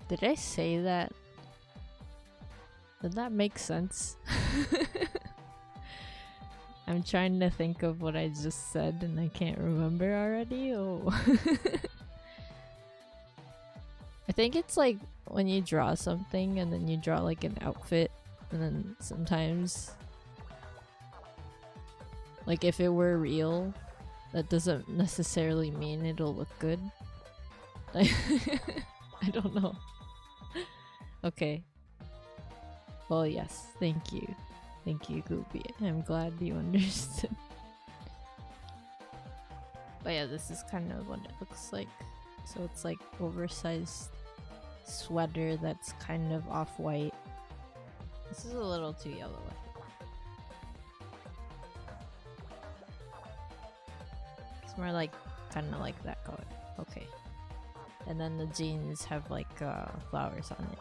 S1: Did I say that? Did that make sense? I'm trying to think of what I just said and I can't remember already. Oh. I think it's like when you draw something and then you draw like an outfit, and then sometimes, like if it were real, that doesn't necessarily mean it'll look good. I don't know. Okay. Well, yes, thank you. Thank you, Goopy. I'm glad you understood. But yeah, this is kind of what it looks like. So it's like oversized sweater that's kind of off-white. This is a little too yellow. It's more like kind of like that color. Okay. And then the jeans have like flowers on it.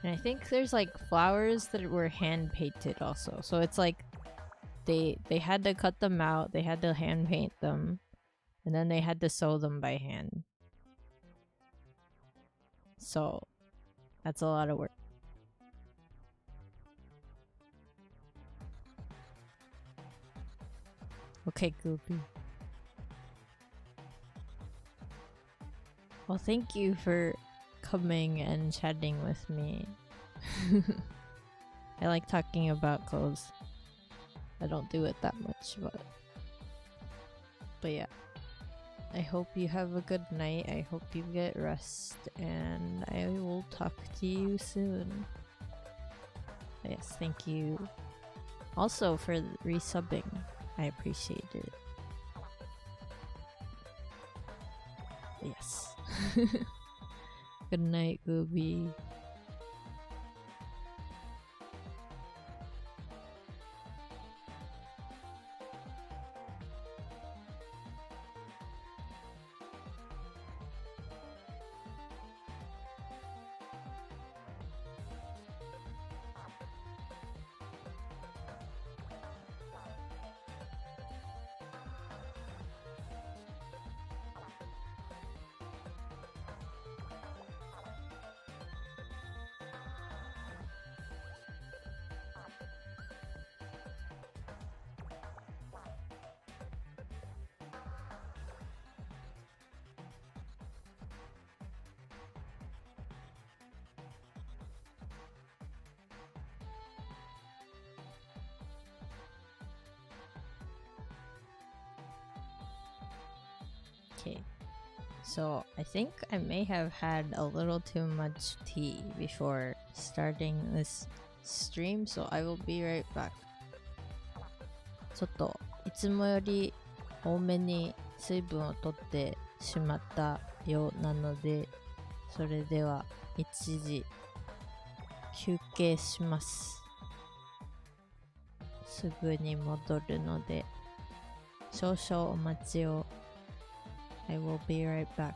S1: And I think there's like flowers that were hand painted also. So it's like they had to cut them out, they had to hand paint them, and then they had to sew them by hand. So that's a lot of work. Okay, Goopy. Well, thank you for coming and chatting with me. I like talking about clothes. I don't do it that much, but yeah. I hope you have a good night. I hope you get rest, and I will talk to you soon. Yes, thank you also for resubbing. I appreciate it. Yes. Good night, Gooby. Okay, so I think I may have had a little too much tea before starting this stream, so I will be right back. ちょっといつもより多めに水分を取ってしまったようなので、それでは一時休憩します。すぐに戻るので少々お待ちを。I will be right back.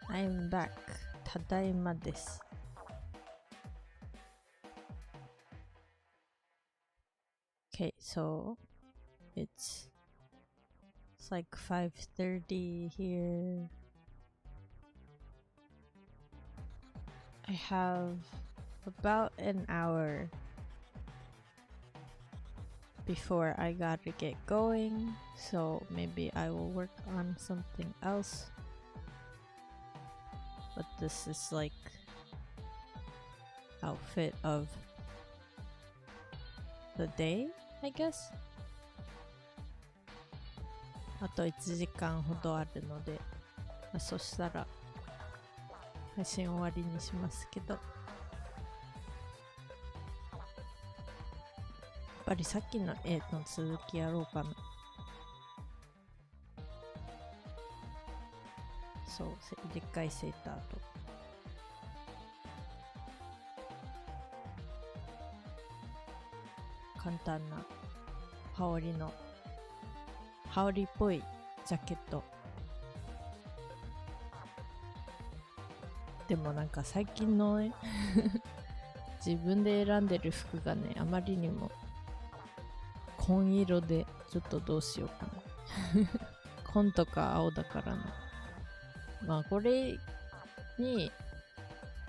S1: I'm back. ただいまです。Okay, so it's like 5:30 here. I have about an hour before I gotta get going, so maybe I will work on something else. But this is like outfit of the day, I guess. あと1時間ほどあるので、そしたら配信終わりにしますけど、やっぱりさっきの絵の続きやろうかな。そう、でっかいセーターと簡単な羽織っぽいジャケット。でもなんか最近のね自分で選んでる服がね、あまりにも紺色でちょっとどうしようかな紺とか青だからな。まあこれに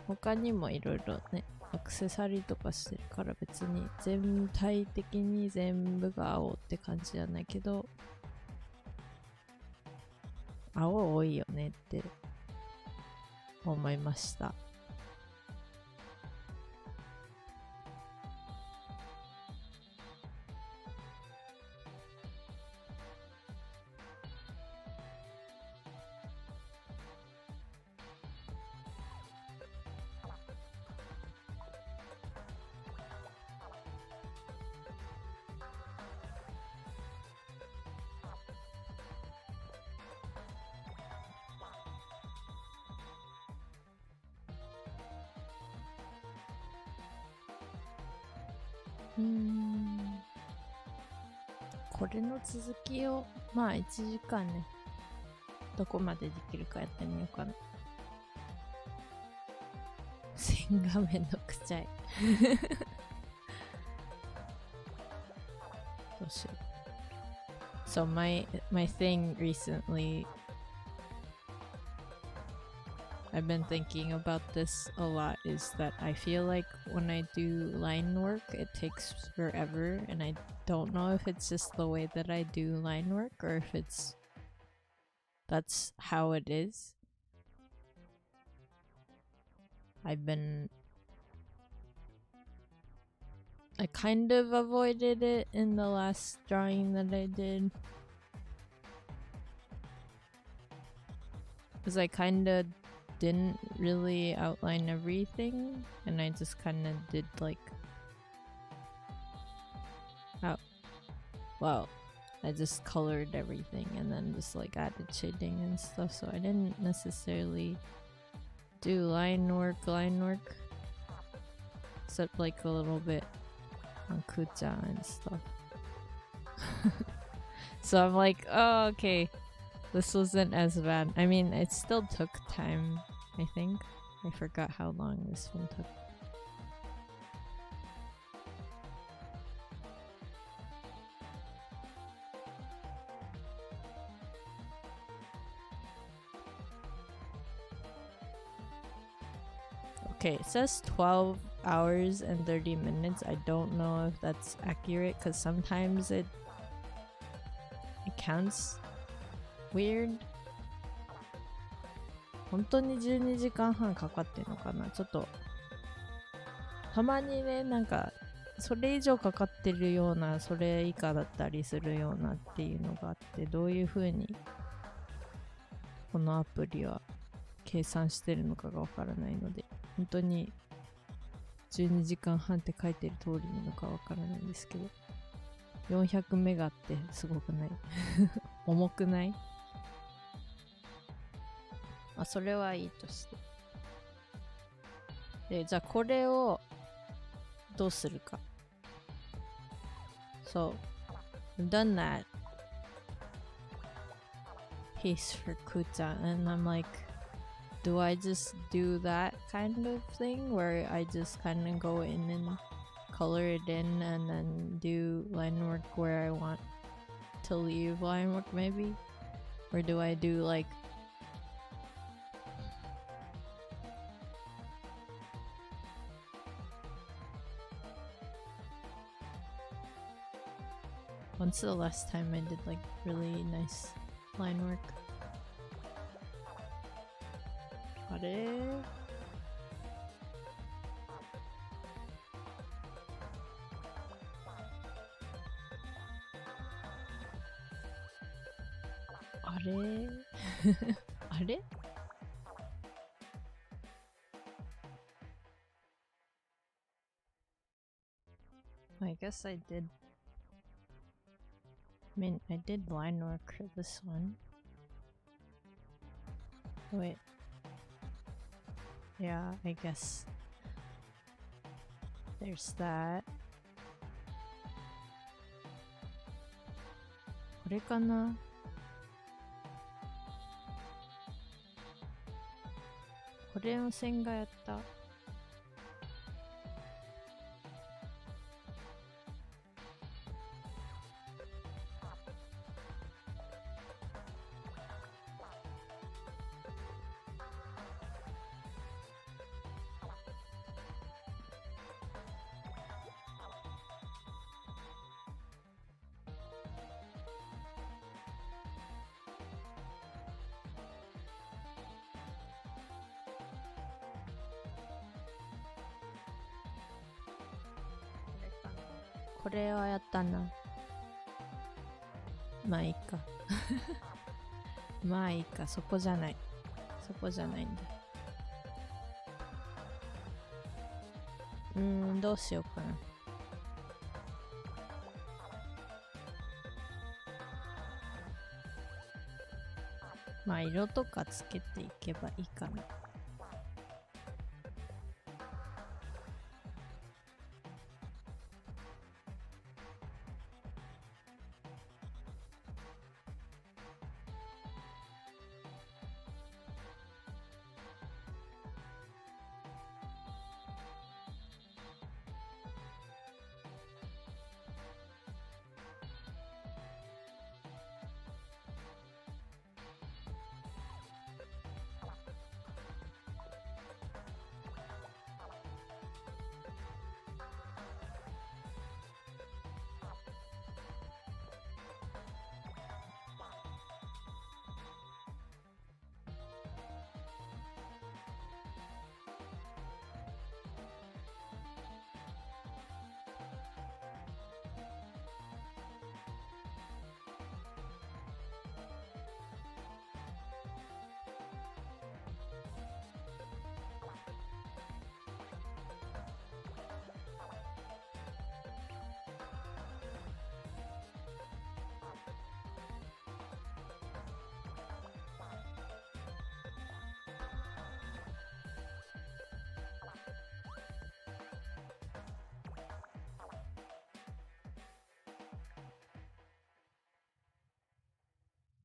S1: 他にもいろいろねアクセサリーとかしてるから別に全体的に全部が青って感じじゃないけど、青多いよねって思いました。これの続きをまあ1時間ね、どこまでできるかやってみようかな。線がめんどくちゃいどうしよう。So my thing recently, I've been thinking about this a lot, is that I feel like when I do line work, it takes forever, and I don't know if it's just the way that I do line work or if that's how it is. I kind of avoided it in the last drawing that I did, because I kind of didn't really outline everything, and I just kind of did like, I just colored everything and then just like added shading and stuff, so I didn't necessarily do line work except like a little bit on Kucha and stuff. So I'm like, oh, okay, this wasn't as bad. I mean, it still took time, I think. I forgot how long this one took. Okay, it says 12 hours and 30 minutes. I don't know if that's accurate because sometimes it counts weird. 本当に12時間半かかってんのかな。ちょっとたまにね、なんかそれ以上かかってるような、それ以下だったりするようなっていうのがあって、どういう風にこのアプリは計算してるのかがわからないので、本当に12時間半って書いてる通りなのかわからないんですけど、400メガってすごくない重くない？まあそれはいいとして。で、じゃあこれをどうするか。So, I've done that piece for Kuta, and I'm like, do I just do that kind of thing where I just kind of go in and color it in and then do line work where I want to leave line work maybe? Or do I do like when's the last time I did like really nice line work? あれあれあれ I guess I did. I mean, I did line work for this one. Wait. Yeah, I guess. There's that. これかなこれの線がやったこれはやったな。まあいいか。まあいいか、そこじゃない。そこじゃないんだ。どうしようかな。まあ色とかつけていけばいいかな。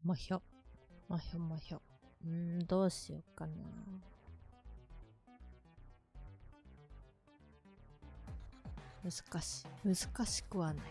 S1: もひょ。もひょもひょ。どうしようかな。難しい。難しくはない。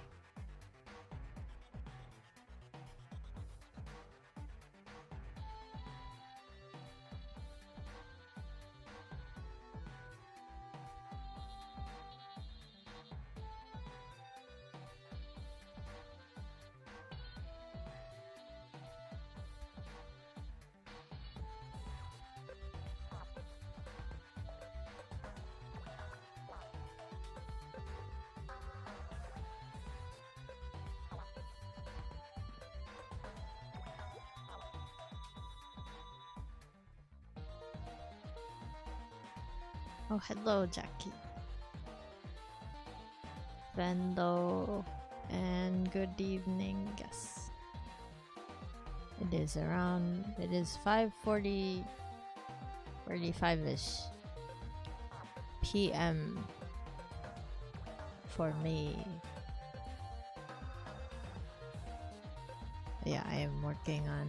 S1: Oh, hello, Jackie. Vendo, and good evening, yes. It is 5:40, 45-ish p.m. for me. Yeah, I am working on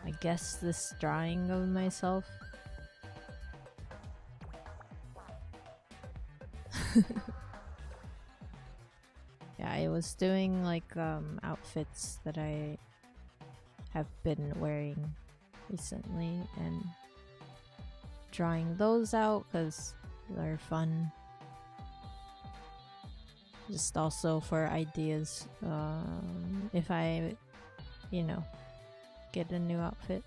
S1: I guess this drawing of myself. Yeah, I was doing like outfits that I have been wearing recently and drawing those out because they're fun. Just also for ideas if I, you know, get a new outfit.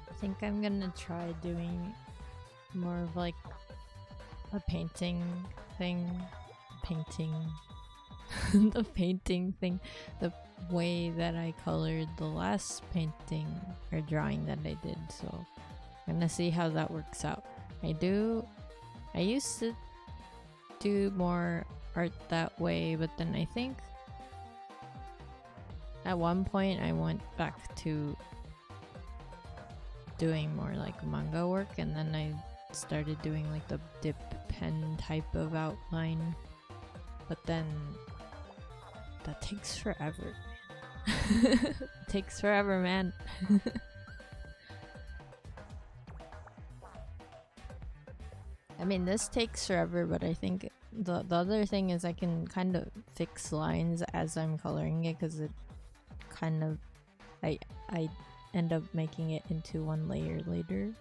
S1: I think I'm gonna try doing more of like a painting thing. The painting thing. The way that I colored the last painting or drawing that I did. So I'm gonna see how that works out. I used to do more art that way, but then I think at one point I went back to doing more like manga work, and then I started doing like the dip pen type of outline, but then that takes forever. It takes forever, man. I mean, this takes forever, but I think the other thing is I can kind of fix lines as I'm coloring it, because it kind of I end up making it into one layer later.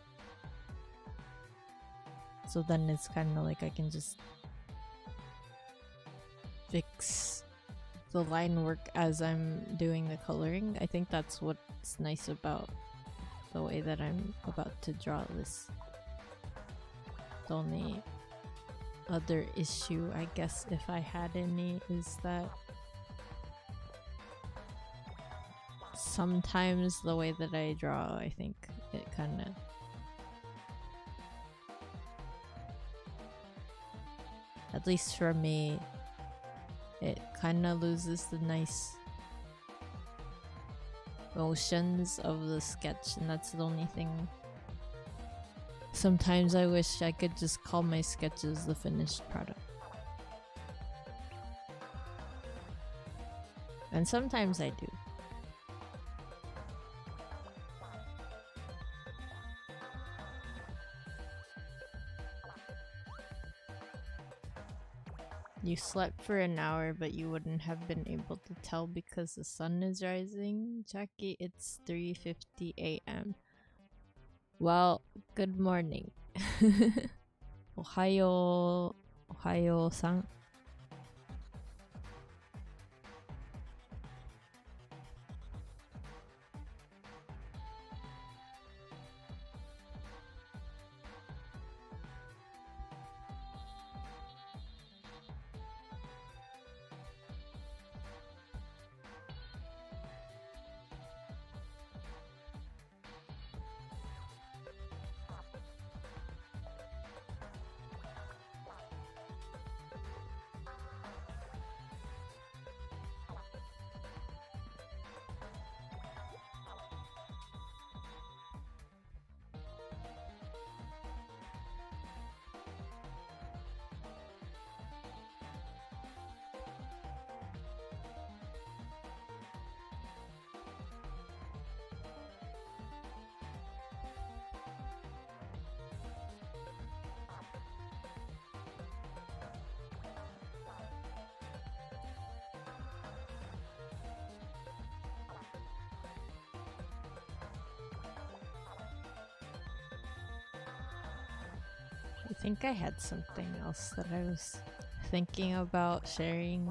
S1: So then it's kind of like I can just fix the line work as I'm doing the coloring. I think that's what's nice about the way that I'm about to draw this. The only other issue, I guess, if I had any, is that sometimes the way that I draw, I think it kind of at least for me, it kind of loses the nice motions of the sketch, and that's the only thing. Sometimes I wish I could just call my sketches the finished product. And sometimes I do. You slept for an hour, but you wouldn't have been able to tell because the sun is rising. Jackie, it's 3:50 a.m. Well, good morning. Ohayo. Ohayo-san. I think I had something else that I was thinking about sharing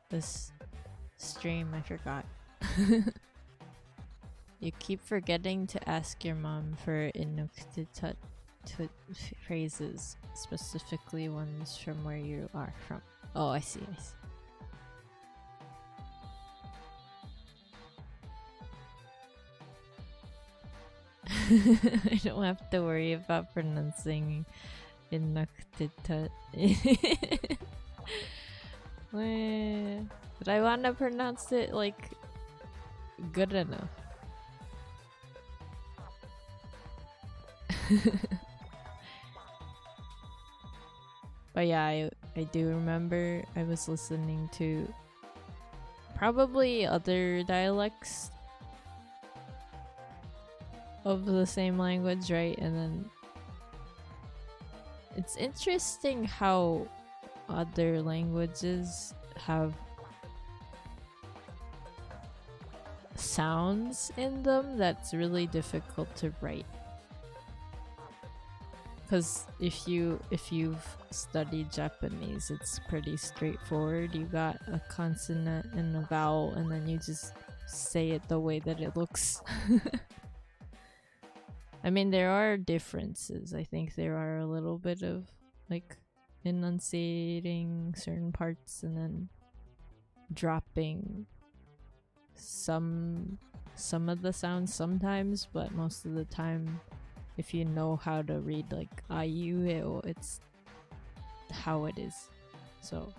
S1: this stream. I forgot. You keep forgetting to ask your mom for inuktitut phrases, specifically ones from where you are from. Oh, I see. I don't have to worry about pronouncing inuktitut. But I want to pronounce it like good enough. But yeah, I do remember I was listening to probably other dialects of the same language, right? And then it's interesting how other languages have sounds in them that's really difficult to write. Because if you've studied Japanese, it's pretty straightforward. You got a consonant and a vowel, and then you just say it the way that it looks. I mean, there are differences. I think there are a little bit of like enunciating certain parts and then dropping some of the sounds sometimes, but most of the time, if you know how to read like aiueo, it's how it is. So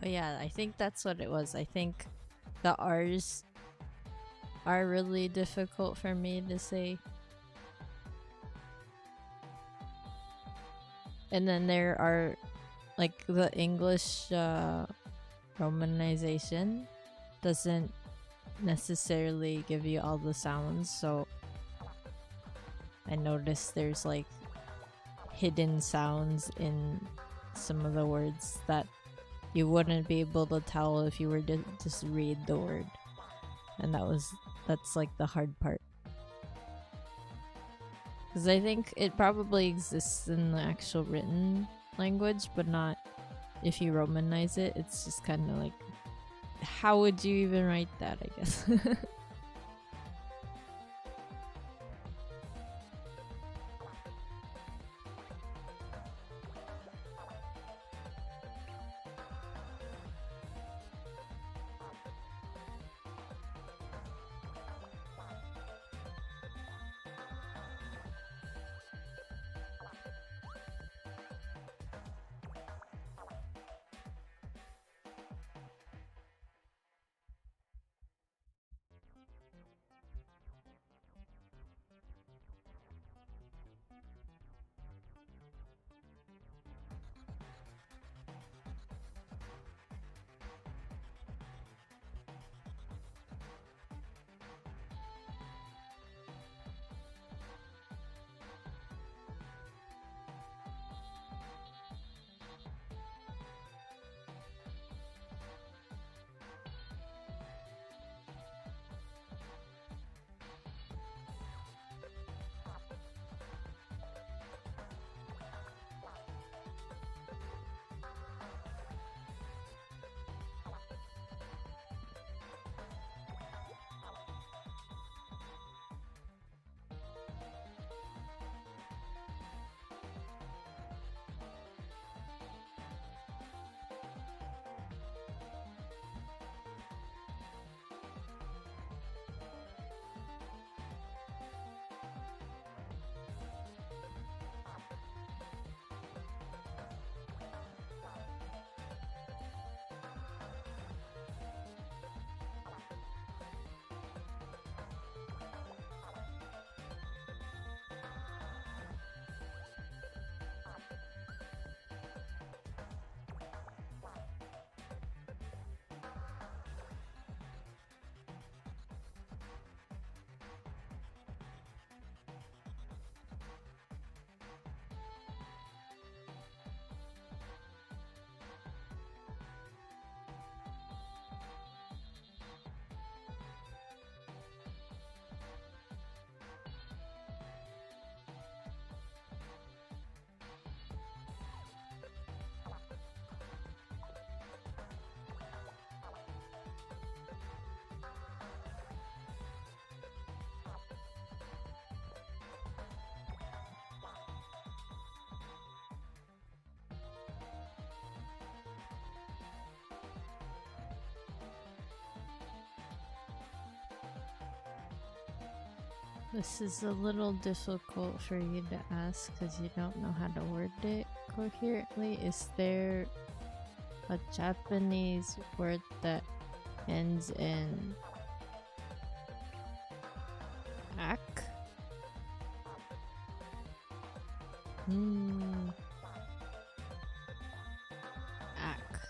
S1: oh yeah, I think that's what it was. I think the R's are really difficult for me to say. And then there are like the English romanization doesn't necessarily give you all the sounds, so I noticed there's like hidden sounds in some of the words that you wouldn't be able to tell if you were to just read the word. And that's like the hard part. Because I think it probably exists in the actual written language, but not if you romanize it. It's just kind of like, how would you even write that, I guess? This is a little difficult for you to ask because you don't know how to word it coherently. Is there a Japanese word that ends in ak? Ak.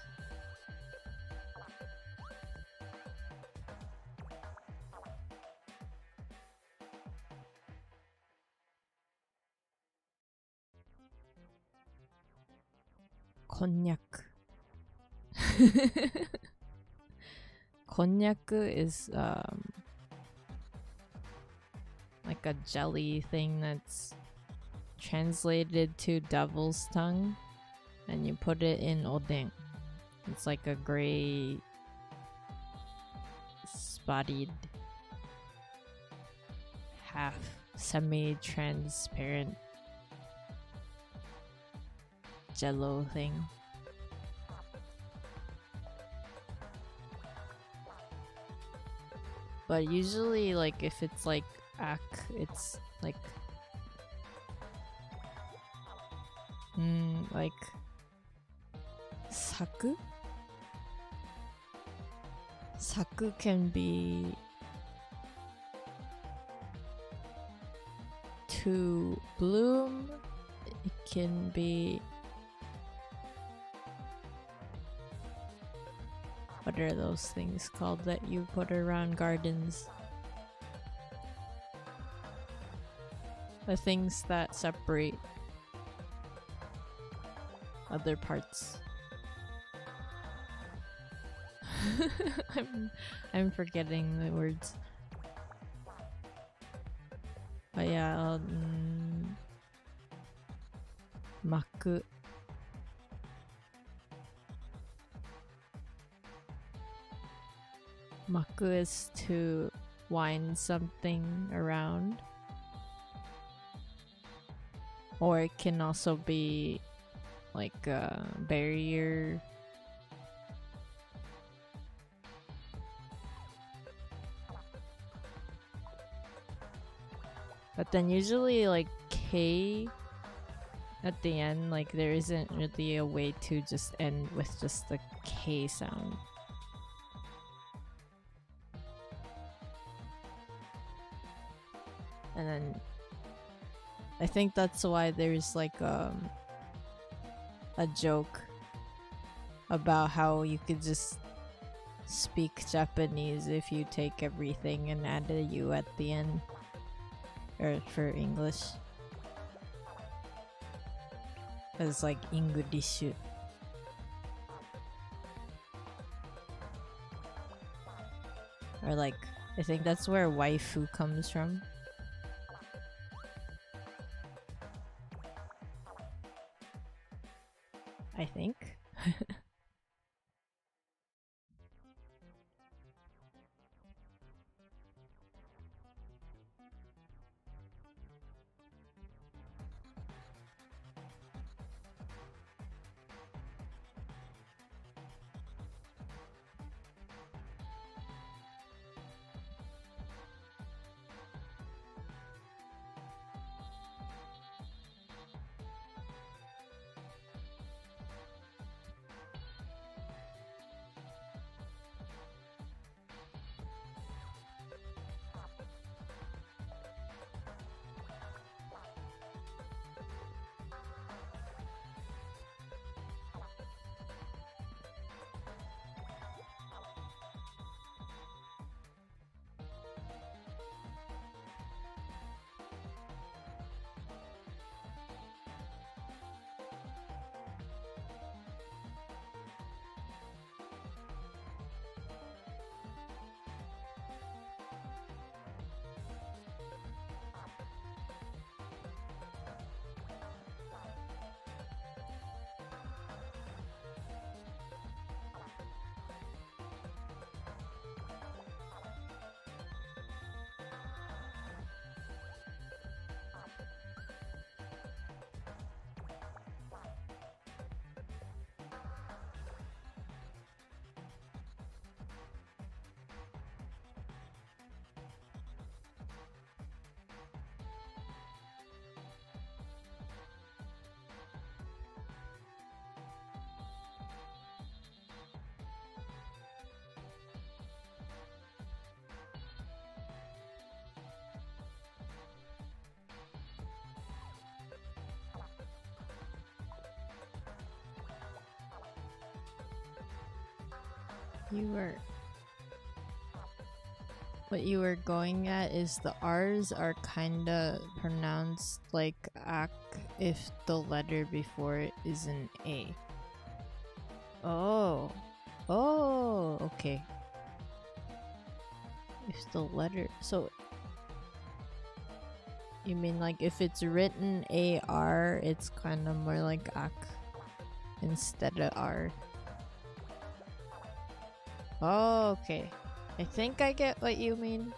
S1: Konjac. Konjac is like a jelly thing that's translated to devil's tongue, and you put it in oden. It's like a gray spotted half semi-transparent jello thing. But usually, like, if it's like ak, it's like saku? Saku can be to bloom. It can be, what are those things called that you put around gardens? The things that separate other parts. I'm forgetting the words. But yeah, maku. Maku is to wind something around. Or it can also be like a barrier. But then usually like K at the end, like there isn't really a way to just end with just the K sound. And then I think that's why there's like a joke about how you could just speak Japanese if you take everything and add a U at the end. Or for English. It's like English. Or like, I think that's where waifu comes from. I think. What you were going at is the R's are kinda pronounced like ak if the letter before it is an A. Oh. Oh, okay. If the letter... So... You mean like if it's written AR, it's kind of more like ak instead of R. Oh, okay. I think I get what you mean.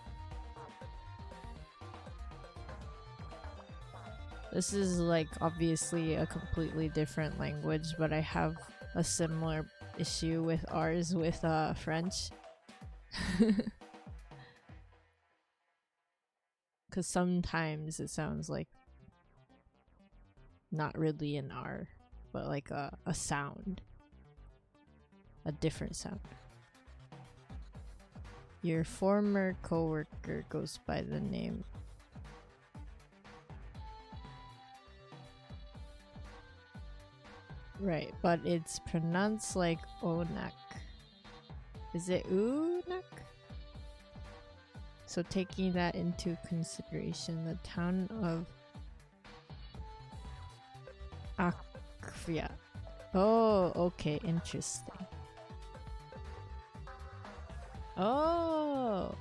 S1: This is like obviously a completely different language, but I have a similar issue with R's with French. Because sometimes it sounds like not really an R, but like a sound. A different sound. Your former coworker goes by the name. Right, but it's pronounced like Onak. Is it Unak? So taking that into consideration, the town of Akvia. Oh, okay, interesting. Oh,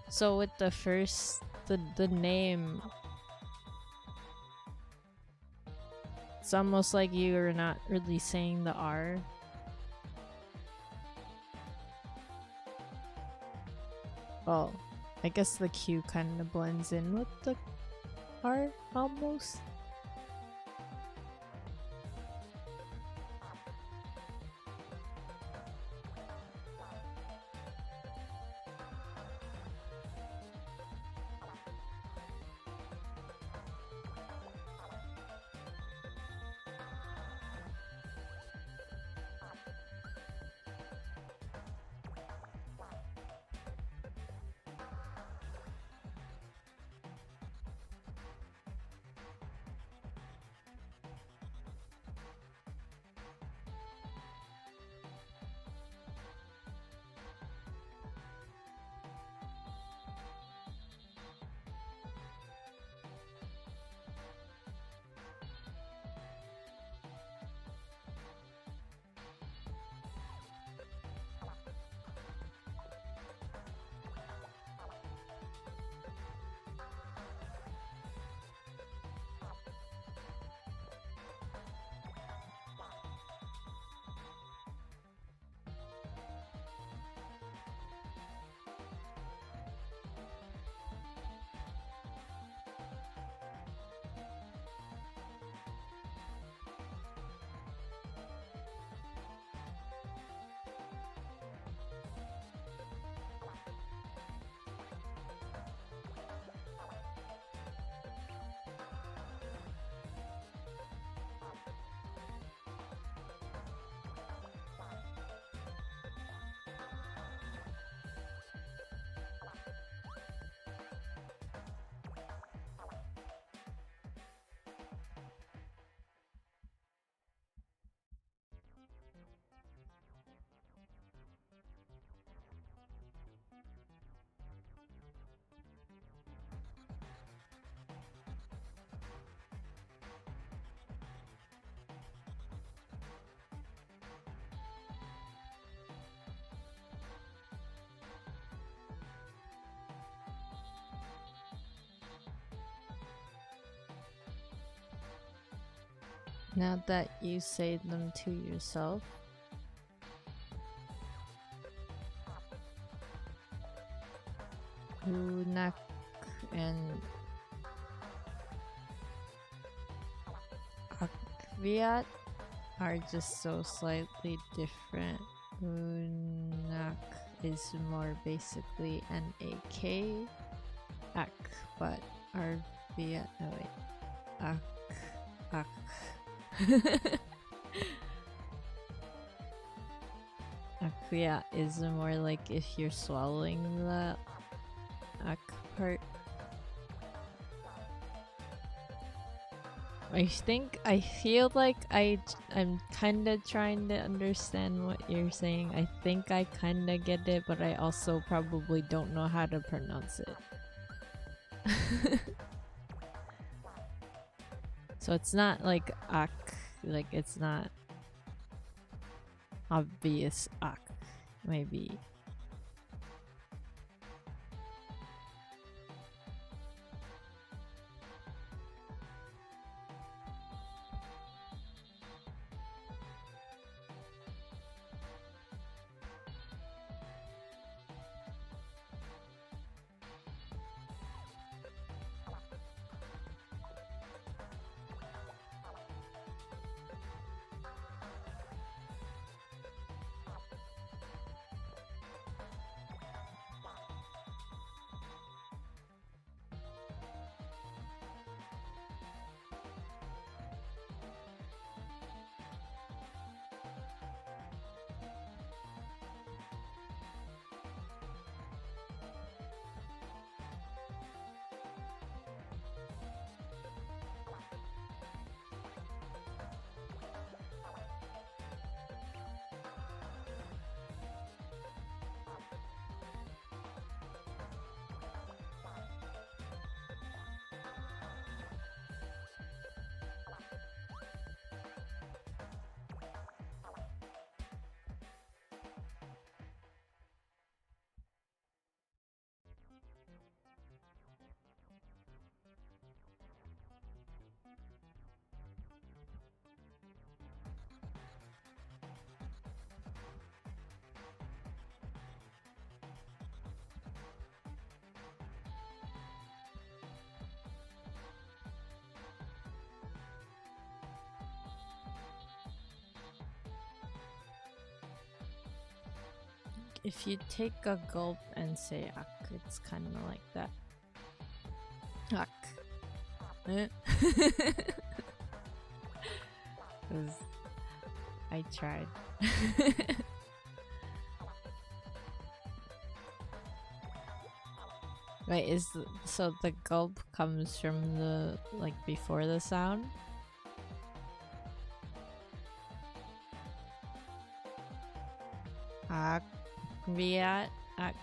S1: so with the first, the name, it's almost like you're not really saying the R. Oh, I guess the Q kind of blends in with the R almost. Now that you say them to yourself, Unak and Akviat are just so slightly different. Unak is more basically an AK, Ak, but Arviat, no wait, Ak. Akvia is more like if you're swallowing the ak part. I feel like I'm kind of trying to understand what you're saying. I think I kind of get it, but I also probably don't know how to pronounce it. So it's not like ak, like it's not obvious ak, maybe. If you take a gulp and say ak, it's kind of like that. Ak. Eh? 'Cause I tried. Wait, so the gulp comes from the, like, before the sound? Ak. Viat. Ak.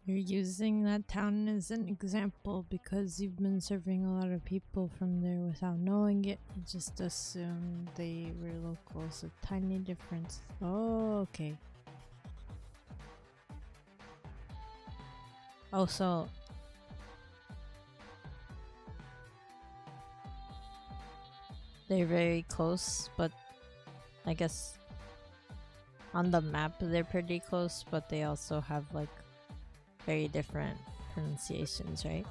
S1: You're using that town as an example because you've been serving a lot of people from there without knowing it. You just assumed they were locals. A tiny difference. Oh, okay. Oh, so they're very close, but I guess on the map they're pretty close, but they also have like very different pronunciations, right?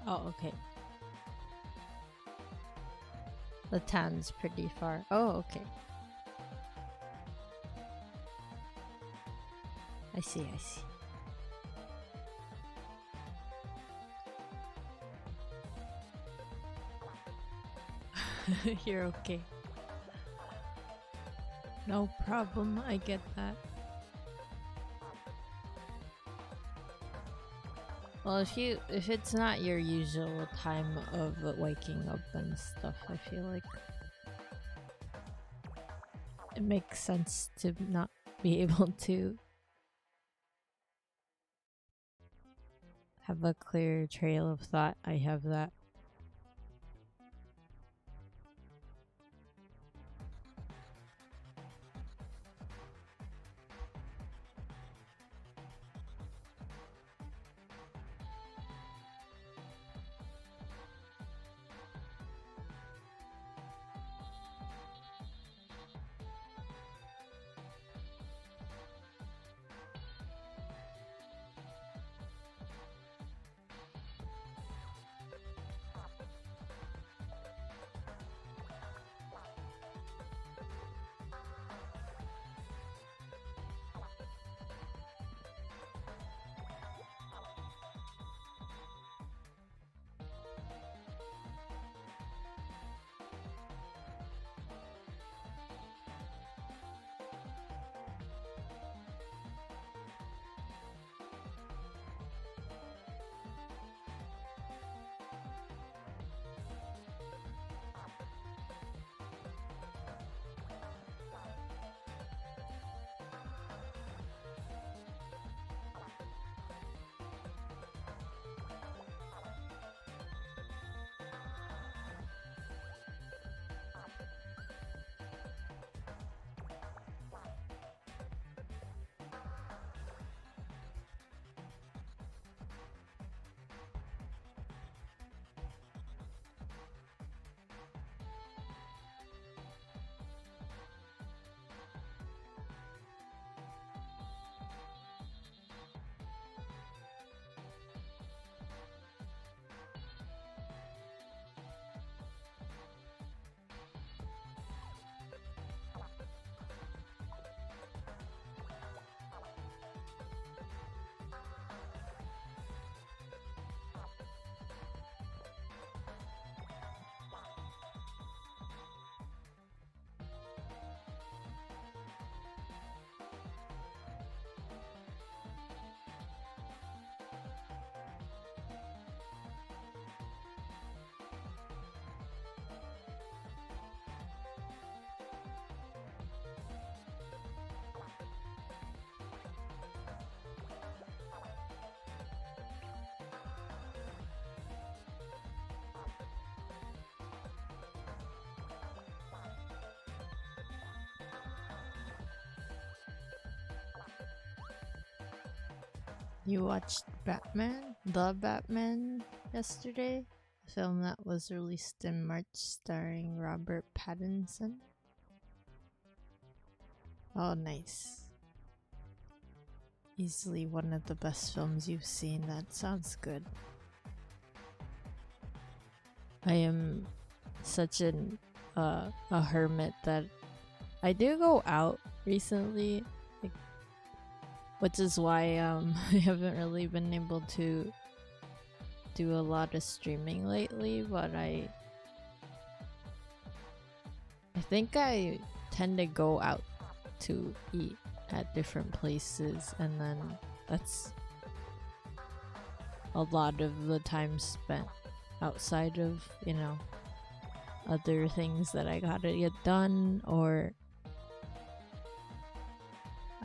S1: Oh, okay. The town's pretty far. Oh, okay. I see, I see. You're okay. No problem, I get that. Well, if it's not your usual time of waking up and stuff, I feel like it makes sense to not be able to have a clear trail of thought. I have that. You watched Batman? The Batman yesterday? A film that was released in March starring Robert Pattinson. Oh, nice. Easily one of the best films you've seen. That sounds good. I am such a hermit that I do go out recently, like, which is why I haven't really been able to do a lot of streaming lately, but I think I tend to go out to eat at different places, and then that's a lot of the time spent outside of, you know, other things that I gotta get done, or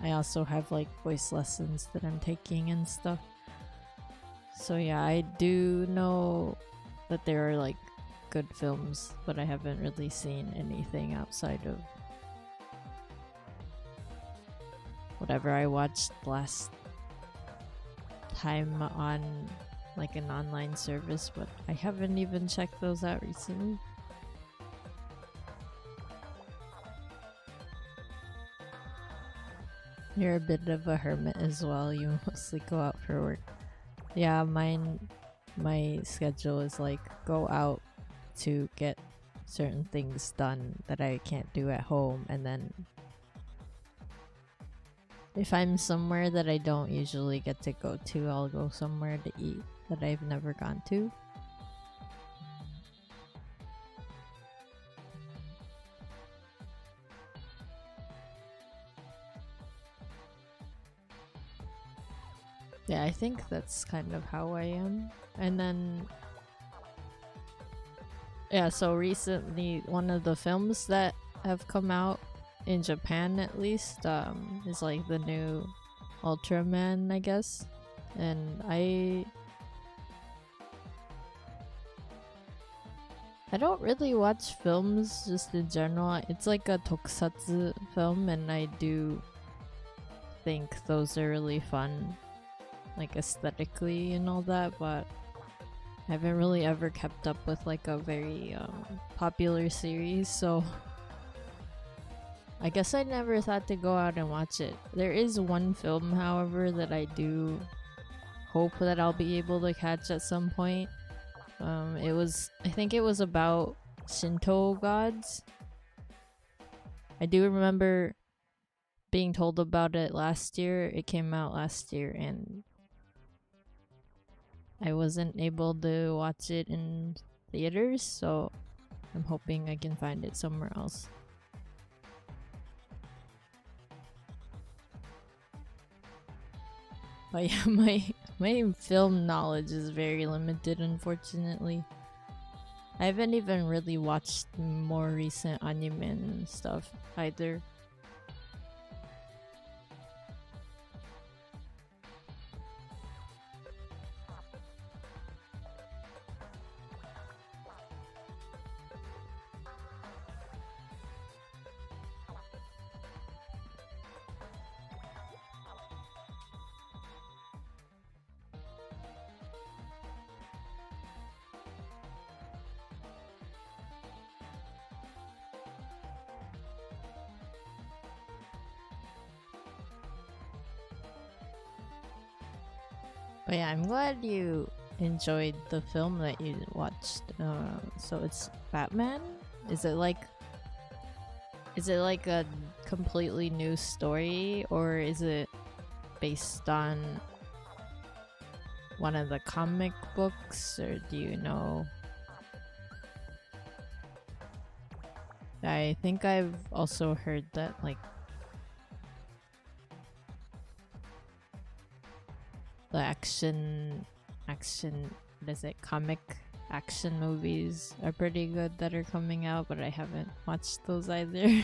S1: I also have like voice lessons that I'm taking and stuff. So yeah, I do know that there are like good films, but I haven't really seen anything outside of whatever I watched last time on like an online service, but I haven't even checked those out recently. You're a bit of a hermit as well. You mostly go out for work. Yeah, my schedule is like go out to get certain things done that I can't do at home, and then if I'm somewhere that I don't usually get to go to, I'll go somewhere to eat that I've never gone to. Yeah, I think that's kind of how I am. And then yeah, so recently one of the films that have come out in Japan, at least, is like the new Ultraman, I guess. And I don't really watch films just in general. It's like a tokusatsu film, and I do think those are really fun, like aesthetically and all that, but I haven't really ever kept up with like a very popular series, so I guess I never thought to go out and watch it. There is one film, however, that I do hope that I'll be able to catch at some point. I think it was about Shinto gods. I do remember being told about it last year. It came out last year, and I wasn't able to watch it in theaters, so I'm hoping I can find it somewhere else. But yeah, my film knowledge is very limited, unfortunately. I haven't even really watched more recent anime and stuff either. But yeah, I'm glad you enjoyed the film that you watched. So it's Batman? Is it like a completely new story, or is it based on one of the comic books, or do you know? I think I've also heard that like the comic action movies are pretty good that are coming out, but I haven't watched those either.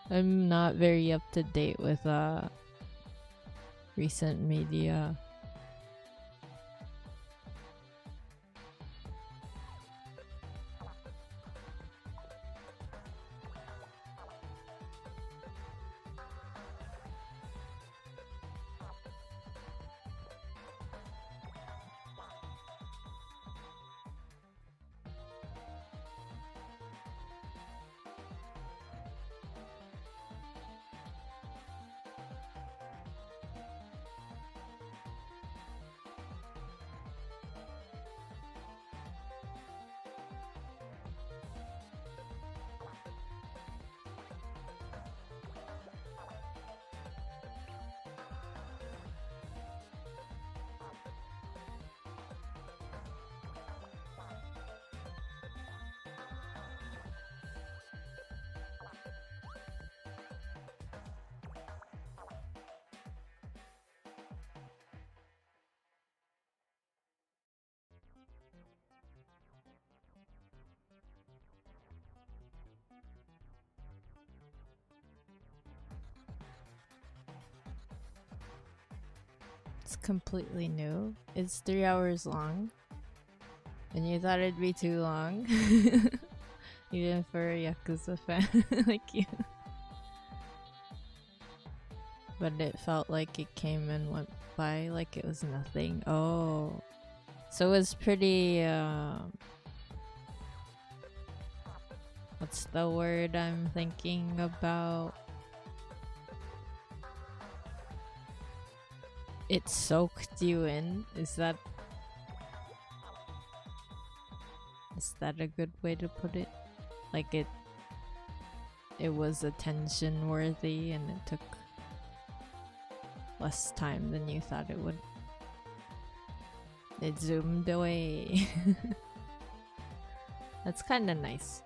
S1: I'm not very up to date with recent media. completely new. It's 3 hours long. And you thought it'd be too long? Even for a Yakuza fan like you. But it felt like it came and went by like it was nothing. Oh. So it was pretty, what's the word I'm thinking about? It soaked you in. Is that a good way to put it? Like it was attention worthy and it took less time than you thought it would. It zoomed away. That's kind of nice.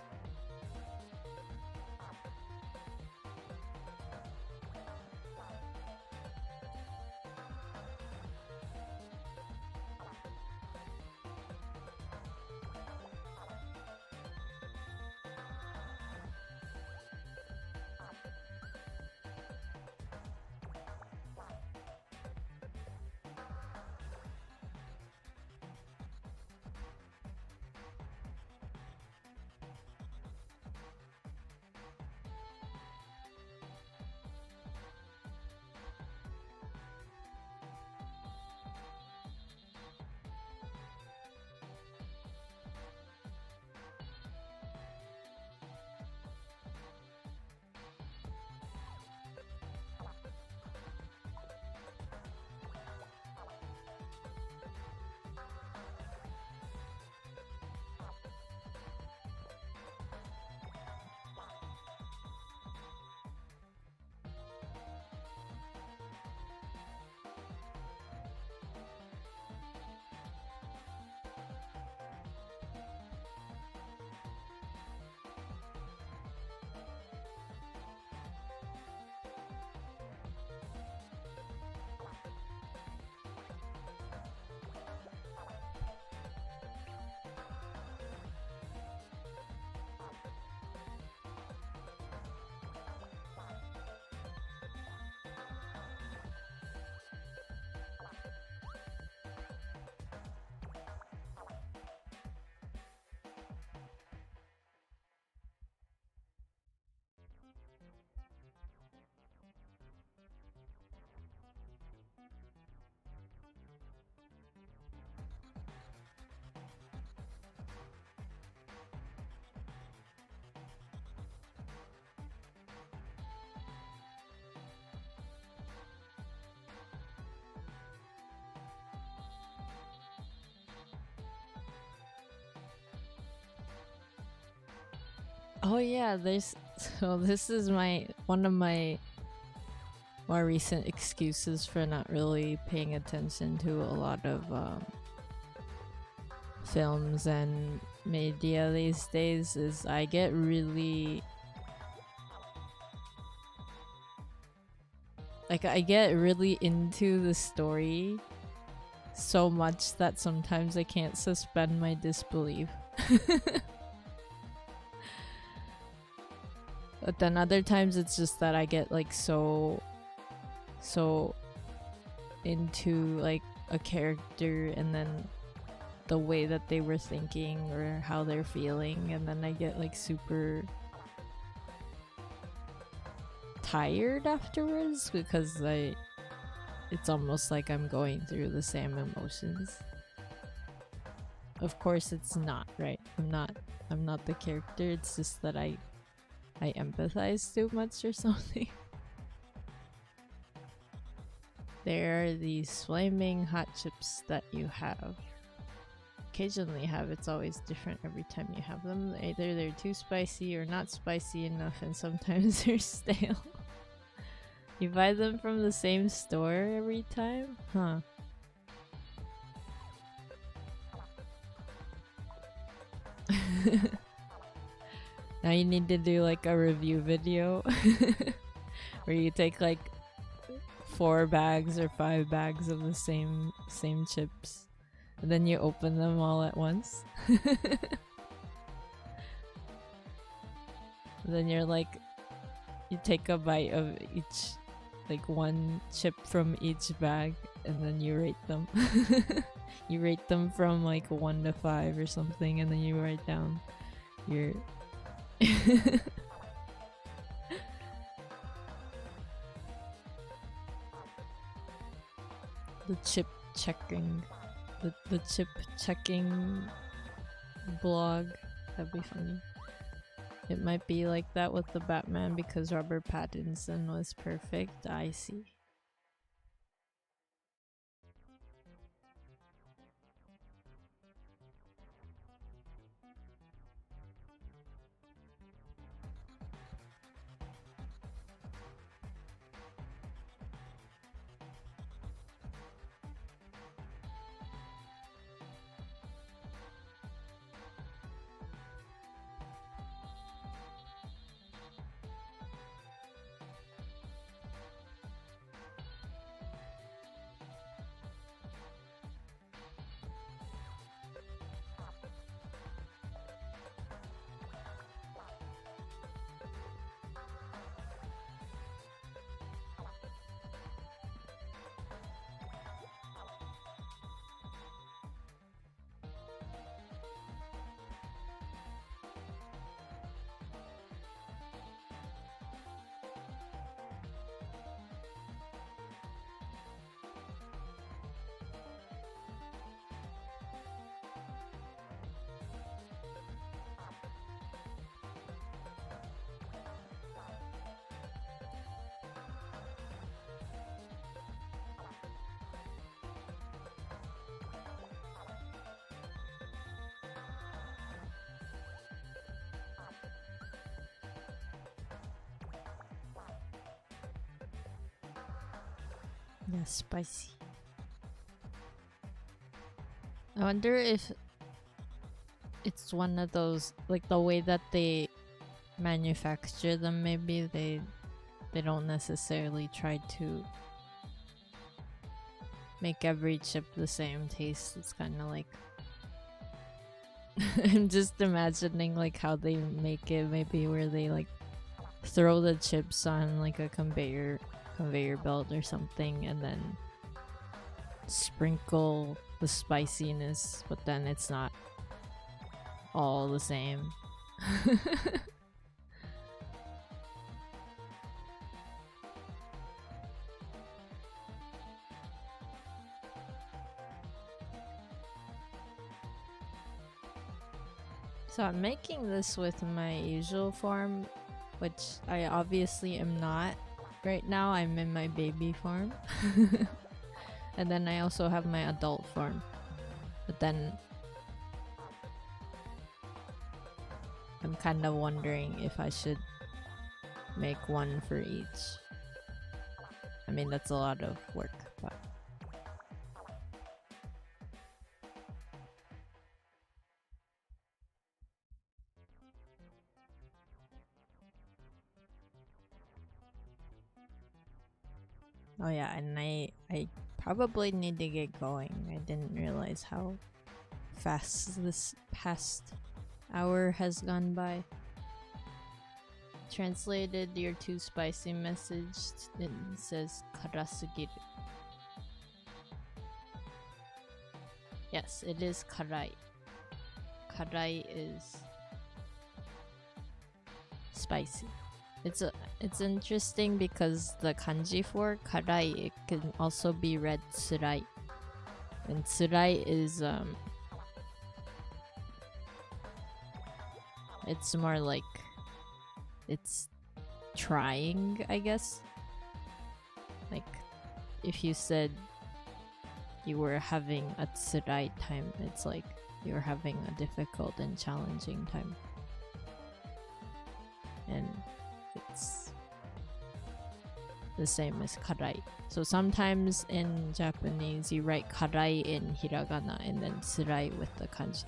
S1: Oh yeah, this is one of my more recent excuses for not really paying attention to a lot of films and media these days is I get really into the story so much that sometimes I can't suspend my disbelief. But then other times it's just that I get like so into like a character and then the way that they were thinking or how they're feeling, and then I get like super tired afterwards because it's almost like I'm going through the same emotions. Of course it's not, right? I'm not the character, it's just that I empathize too much or something. There are these flaming hot chips that you occasionally have. It's always different every time you have them. Either they're too spicy or not spicy enough, and sometimes they're stale. You buy them from the same store every time? Huh. Now you need to do like a review video where you take like 4 bags or 5 bags of the same chips and then you open them all at once. Then you're like, you take a bite of each like one chip from each bag, and then you rate them. You rate them from like 1 to 5 or something, and then you write down your the chip checking, the chip checking blog. That'd be funny. It might be like that with the Batman because Robert Pattinson was perfect. I see. Yeah, spicy. I wonder if it's one of those, like the way that they manufacture them, maybe they don't necessarily try to make every chip the same taste. It's kind of like I'm just imagining like how they make it, maybe where they like throw the chips on like a conveyor belt or something, and then sprinkle the spiciness, but then it's not all the same. So I'm making this with my usual form, which I obviously am not. Right now I'm in my baby form. And then I also have my adult form. But then I'm kind of wondering if I should make one for each. I mean, that's a lot of work, but oh yeah, and I probably need to get going. I didn't realize how fast this past hour has gone by. Translated your too spicy message. It says karasugiru. Yes, it is karai. Karai is spicy. It's interesting because the kanji for karai, it can also be read tsurai. And tsurai is it's more like it's trying, I guess. Like if you said you were having a tsurai time, it's like you're having a difficult and challenging time. And it's the same as karai. So sometimes in Japanese you write karai in hiragana and then tsurai with the kanji.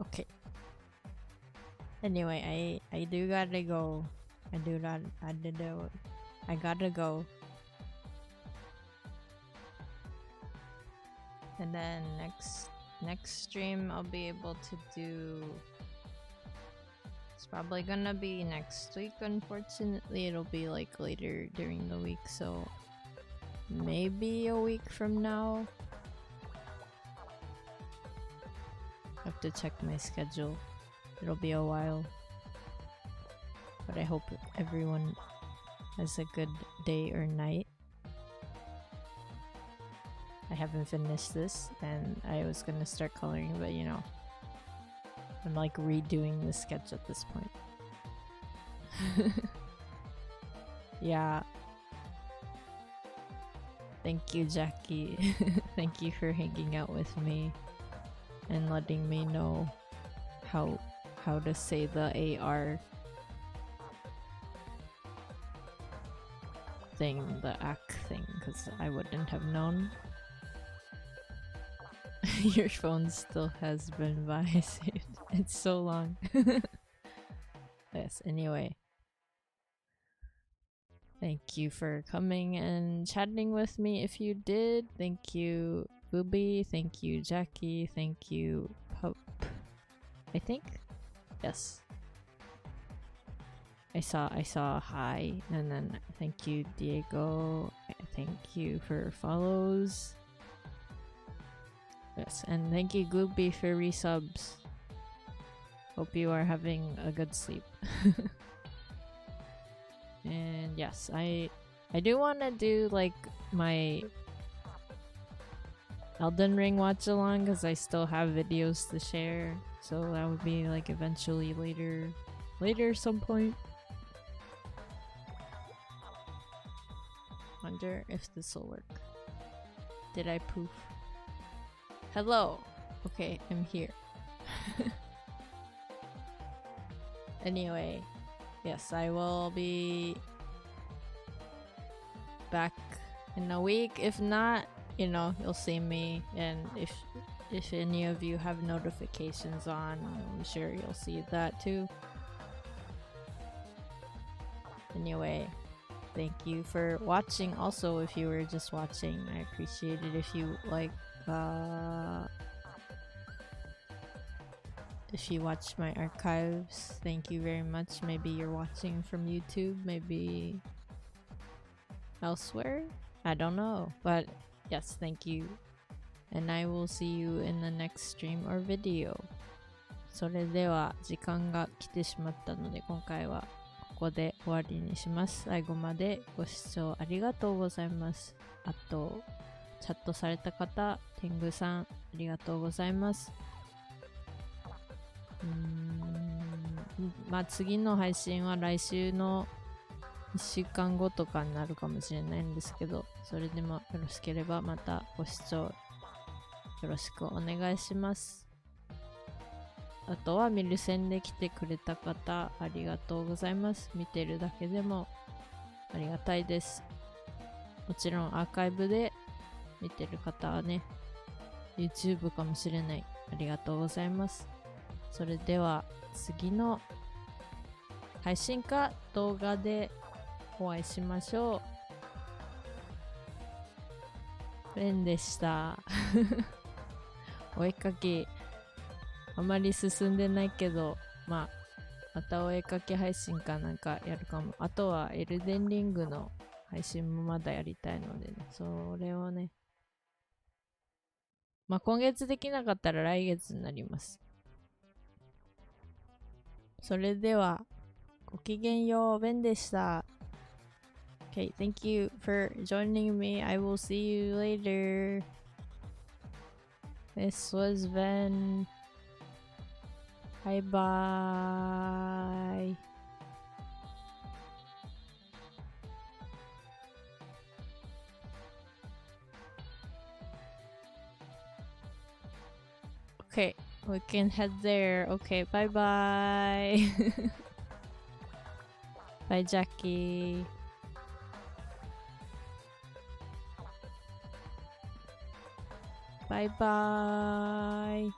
S1: Okay. Anyway, I do gotta go I do not. I gotta go. And then next stream I'll be able to do. It's probably gonna be next week. Unfortunately, it'll be like later during the week, so maybe a week from now. I have to check my schedule. It'll be a while. But I hope everyone has a good day or night. I haven't finished this, and I was gonna start coloring, but you know, I'm like redoing the sketch at this point. Yeah. Thank you, Jackie. Thank you for hanging out with me and letting me know how to say the AR thing, the act thing, because I wouldn't have known. Your phone still has been saved. It's so long. Yes, anyway. Thank you for coming and chatting with me if you did. Thank you, Booby. Thank you, Jackie. Thank you, Pup. I think? Yes. I saw hi, and then thank you, Diego. Thank you for follows. Yes, and thank you, Gooby, for resubs. Hope you are having a good sleep. And yes, I do want to do like my Elden Ring watch along because I still have videos to share. So that would be like eventually later some point. Wonder if this will work. Did I poof? Hello. Okay, I'm here. Anyway, yes, I will be back in a week. If not, you know, you'll see me, and if any of you have notifications on, I'm sure you'll see that too. Anyway, thank you for watching. Also, if you were just watching, I appreciate it if you like if you watch my archives. Thank you very much. Maybe you're watching from YouTube, maybe elsewhere, I don't know, but yes, thank you, and I will see you in the next stream or video. それでは時間が来てしまったので今回はここで終わりにします。最後までご視聴ありがとうございます。あとチャットされた方、天狗さんありがとうございます。まあ次の配信は来週の1週間後とかになるかもしれないんですけど、それでもよろしければまたご視聴よろしくお願いします。あとは見る線で来てくれた方ありがとうございます。見てるだけでもありがたいです。もちろんアーカイブで見てる方はね、YouTube かもしれない。ありがとうございます。それでは次の配信か動画でお会いしましょう。レンでした。お絵かきあまり進んでないけど、またお絵かき配信かなんかやるかも。あとはエルデンリングの配信もまだやりたいのでね、それをね、今月できなかったら来月になります。それではごきげんよう、ベンでした。Okay, thank you for joining me. I will see you later. This was Ven. Bye bye. Okay, we can head there. Okay, bye bye. Bye, Jackie. Bye bye.